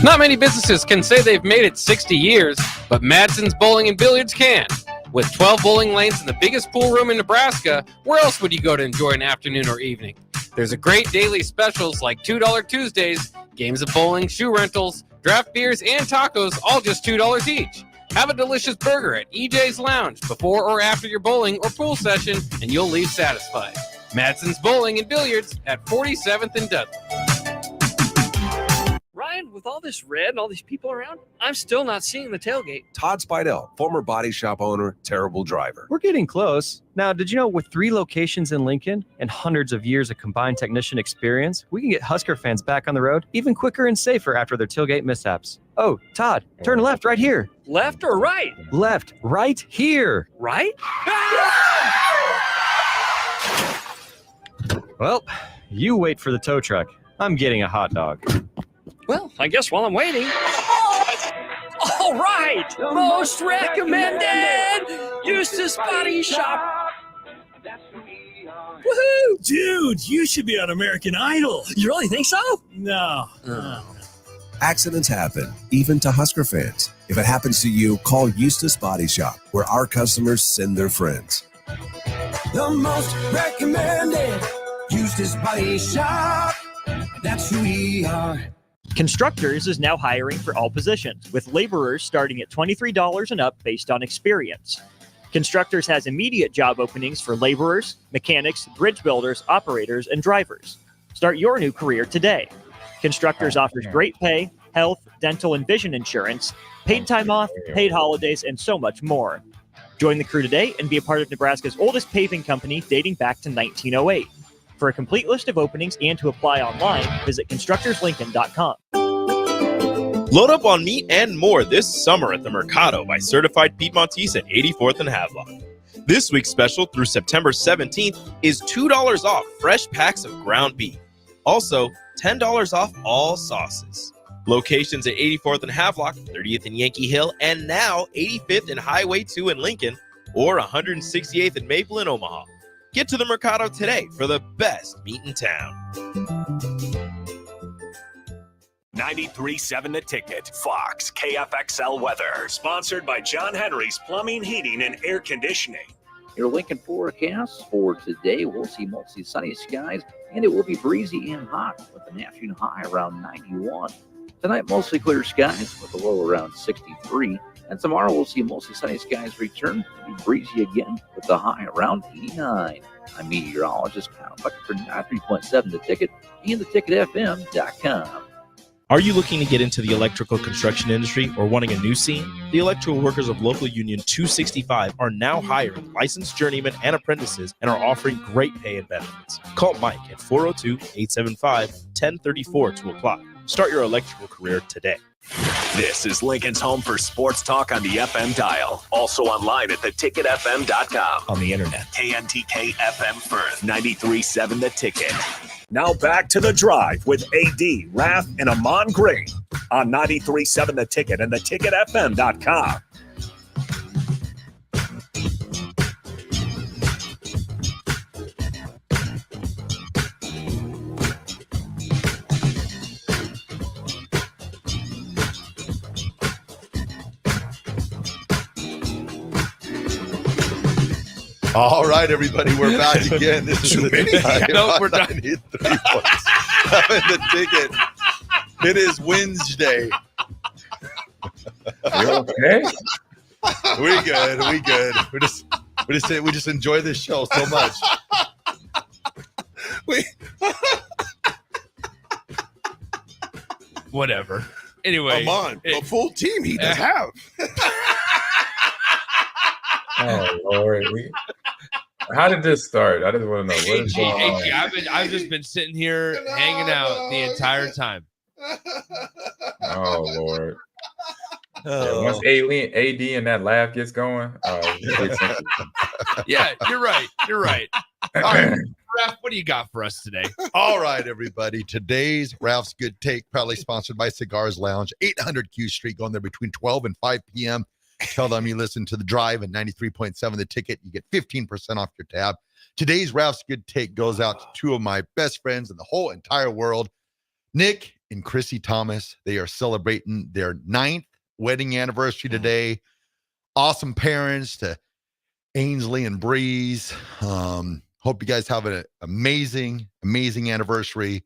Not many businesses can say they've made it 60 years, but Madsen's Bowling and Billiards can. With 12 bowling lanes and the biggest pool room in Nebraska, where else would you go to enjoy an afternoon or evening? There's a great daily specials like $2 Tuesdays, games of bowling, shoe rentals, draft beers, and tacos, all just $2 each. Have a delicious burger at EJ's Lounge before or after your bowling or pool session, and you'll leave satisfied. Madsen's Bowling and Billiards at 47th and Dudley. Ryan, with all this red and all these people around, I'm still not seeing the tailgate. Todd Spidell, former body shop owner, terrible driver. We're getting close. Now, did you know with 3 locations in Lincoln and hundreds of years of combined technician experience, we can get Husker fans back on the road even quicker and safer after their tailgate mishaps? Oh, Todd, turn left right here. Left or right? Left, right here. Right? Well, you wait for the tow truck. I'm getting a hot dog. Well, I guess while I'm waiting. All right! Most recommended! Eustace Body Shop! Woohoo! Dude, you should be on American Idol. You really think so? No. Accidents happen, even to Husker fans. If it happens to you, call Eustace Body Shop, where our customers send their friends. The most recommended Eustace Body Shop. That's who we are. Constructors is now hiring for all positions, with laborers starting at $23 and up based on experience. Constructors has immediate job openings for laborers, mechanics, bridge builders, operators, and drivers. Start your new career today. Constructors offers great pay, health, dental, and vision insurance, paid time off, paid holidays, and so much more. Join the crew today and be a part of Nebraska's oldest paving company dating back to 1908. For a complete list of openings and to apply online, visit constructorslincoln.com. Load up on meat and more this summer at the Mercado by Certified Piedmontese at 84th and Havelock. This week's special through September 17th is $2 off fresh packs of ground beef. Also, $10 off all sauces. Locations at 84th and Havelock, 30th and Yankee Hill, and now 85th and Highway 2 in Lincoln, or 168th and Maple in Omaha. Get to the Mercado today for the best meat in town. 93.7 The Ticket, Fox, KFXL weather. Sponsored by John Henry's Plumbing, Heating, and Air Conditioning. Your Lincoln forecast for today, we'll see mostly sunny skies, and it will be breezy and hot with an afternoon high around 91. Tonight, mostly clear skies with a low around 63. And tomorrow, we'll see mostly sunny skies return and be breezy again with a high around 89. I'm meteorologist Kyle Bucket for 93.7 The Ticket and theticketfm.com. Are you looking to get into the electrical construction industry or wanting a new scene? The electrical workers of Local Union 265 are now hiring licensed journeymen and apprentices and are offering great pay and benefits. Call Mike at 402-875-1034 to apply. Start your electrical career today. This is Lincoln's home for sports talk on the FM dial. Also online at theticketfm.com. On the internet. KNTK FM Firth, 93.7 The Ticket. Now back to The Drive with AD, Raff, and Ahman Green on 93.7 The Ticket and theticketfm.com. All right, everybody, we're back again. This is the Drive Nope, we're on done. 93.7 The Ticket. It is Wednesday. You okay? We good. We just enjoy this show so much. Whatever. Anyway, Ahman, a full team he does have. Oh Lord, how did this start? I just want to know what is going on. I've just been sitting here hanging out the entire time. Oh Lord. Yeah, once AD and that laugh gets going, Yeah, you're right. All right, Raff, what do you got for us today? All right, everybody. Today's Raff's Good Take, proudly sponsored by Cigars Lounge, 800 Q Street, going there between 12 and 5 p.m. Tell them you listen to The Drive and 93.7 The Ticket. You get 15% off your tab. Today's Raff's Good Take goes out to two of my best friends in the whole entire world, Nick and Chrissy Thomas. They are celebrating their 9th wedding anniversary today. Awesome parents to Ainsley and Breeze. Hope you guys have an amazing anniversary.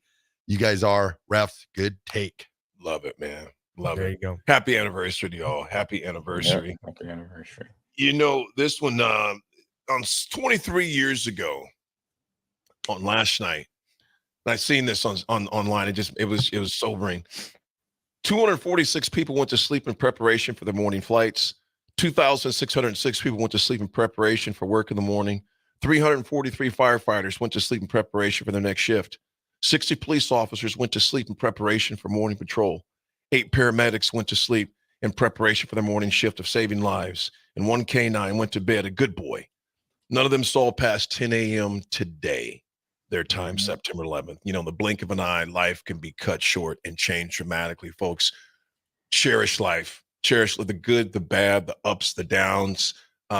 You guys are Raff's Good Take. Love it, man. Love There it. you go. Happy anniversary to y'all. Happy anniversary. Yeah, happy anniversary. You know, this one on 23 years ago on last night, and I seen this on online. It was sobering. 246 people went to sleep in preparation for their morning flights. 2,606 people went to sleep in preparation for work in the morning. 343 firefighters went to sleep in preparation for their next shift. 60 police officers went to sleep in preparation for morning patrol. 8 paramedics went to sleep in preparation for their morning shift of saving lives. And 1 K9 went to bed, a good boy. None of them saw past 10 a.m. today, their time, September 11th. You know, in the blink of an eye, life can be cut short and changed dramatically, folks. Cherish life. Cherish the good, the bad, the ups, the downs,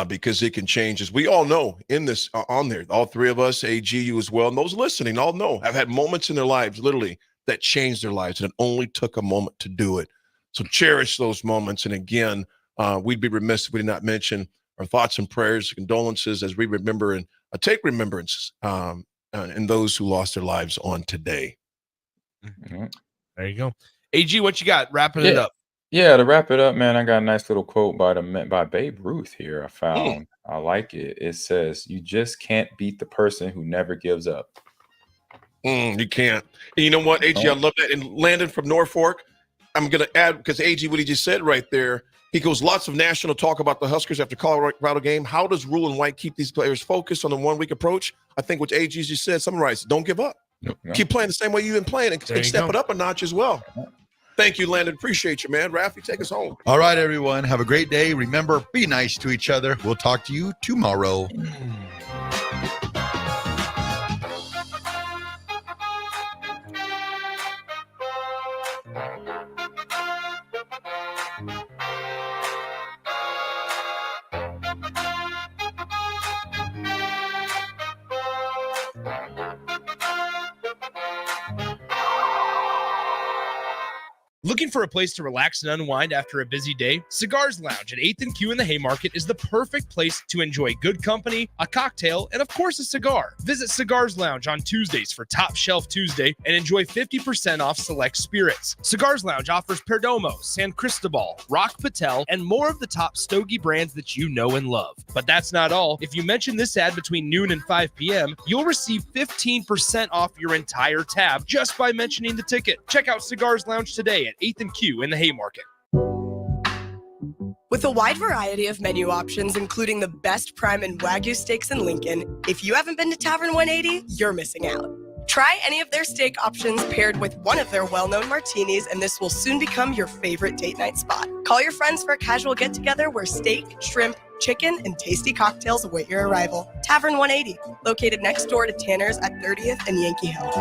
because it can change. As we all know in this, on there, all three of us, AG, you as well, and those listening all know, have had moments in their lives, literally, that changed their lives, and it only took a moment to do it. So cherish those moments. And again, we'd be remiss if we did not mention our thoughts and prayers, condolences as we remember and take remembrance in those who lost their lives on today. There you go. AG, what you got? Wrapping it up. Yeah, to wrap it up, man, I got a nice little quote by Babe Ruth here. I found. I like it. It says, "You just can't beat the person who never gives up." You can't. And you know what, AG, I love that. And Landon from Norfolk, I'm going to add, because AG, what he just said right there, he goes, lots of national talk about the Huskers after Colorado game. How does Rule and White keep these players focused on the one-week approach? I think what AG just said, summarized, don't give up. Keep playing the same way you've been playing and step it up a notch as well. Thank you, Landon. Appreciate you, man. Raffy, take us home. All right, everyone. Have a great day. Remember, be nice to each other. We'll talk to you tomorrow. Looking for a place to relax and unwind after a busy day? Cigars Lounge at 8th and Q in the Haymarket is the perfect place to enjoy good company, a cocktail, and of course a cigar. Visit Cigars Lounge on Tuesdays for Top Shelf Tuesday and enjoy 50% off select spirits. Cigars Lounge offers Perdomo, San Cristobal, Rock Patel, and more of the top stogie brands that you know and love. But that's not all. If you mention this ad between noon and 5 p.m., you'll receive 15% off your entire tab just by mentioning the ticket. Check out Cigars Lounge today at 8th and Q in the Haymarket. With a wide variety of menu options, including the best prime and Wagyu steaks in Lincoln, if you haven't been to Tavern 180, you're missing out. Try any of their steak options paired with one of their well-known martinis, and this will soon become your favorite date night spot. Call your friends for a casual get-together where steak, shrimp, chicken, and tasty cocktails await your arrival. Tavern 180, located next door to Tanner's at 30th and Yankee Hill.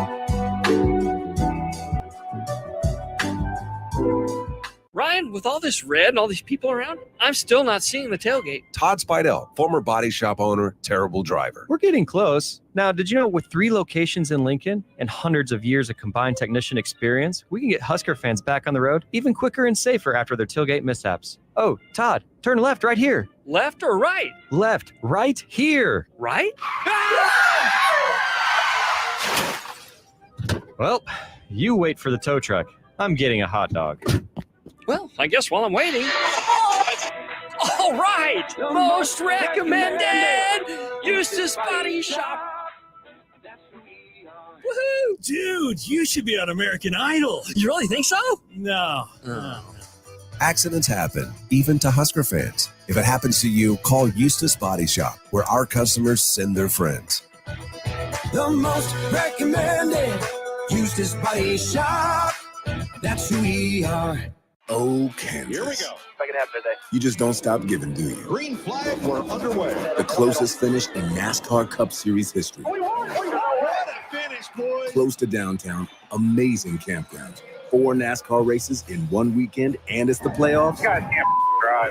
Ryan, with all this red and all these people around, I'm still not seeing the tailgate. Todd Spidell, former body shop owner, terrible driver. We're getting close. Now, did you know with 3 locations in Lincoln and hundreds of years of combined technician experience, we can get Husker fans back on the road even quicker and safer after their tailgate mishaps? Oh, Todd, turn left right here. Left or right? Left, right here. Right? Well, you wait for the tow truck. I'm getting a hot dog. Well, I guess while I'm waiting. All right! Most recommended! Eustace Body Shop. Woohoo! Dude, you should be on American Idol. You really think so? No. Accidents happen, even to Husker fans. If it happens to you, call Eustace Body Shop, where our customers send their friends. The most recommended Eustace Body Shop. That's who we are. Oh, Kansas. Here we go. Make it happen today. You just don't stop giving, do you? Green flag, we're underway. The closest finish in NASCAR Cup Series history. What a finish, boys. Close to downtown, amazing campgrounds, 4 NASCAR races in one weekend, and it's the playoffs.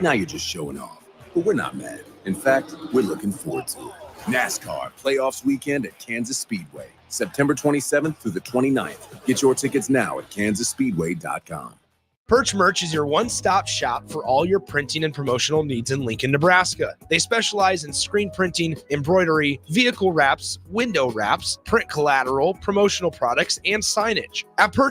Now you're just showing off. But we're not mad. In fact, we're looking forward to it. NASCAR Playoffs Weekend at Kansas Speedway, September 27th through the 29th. Get your tickets now at kansasspeedway.com. Perch Merch is your one-stop shop for all your printing and promotional needs in Lincoln, Nebraska. They specialize in screen printing, embroidery, vehicle wraps, window wraps, print collateral, promotional products, and signage. At Perch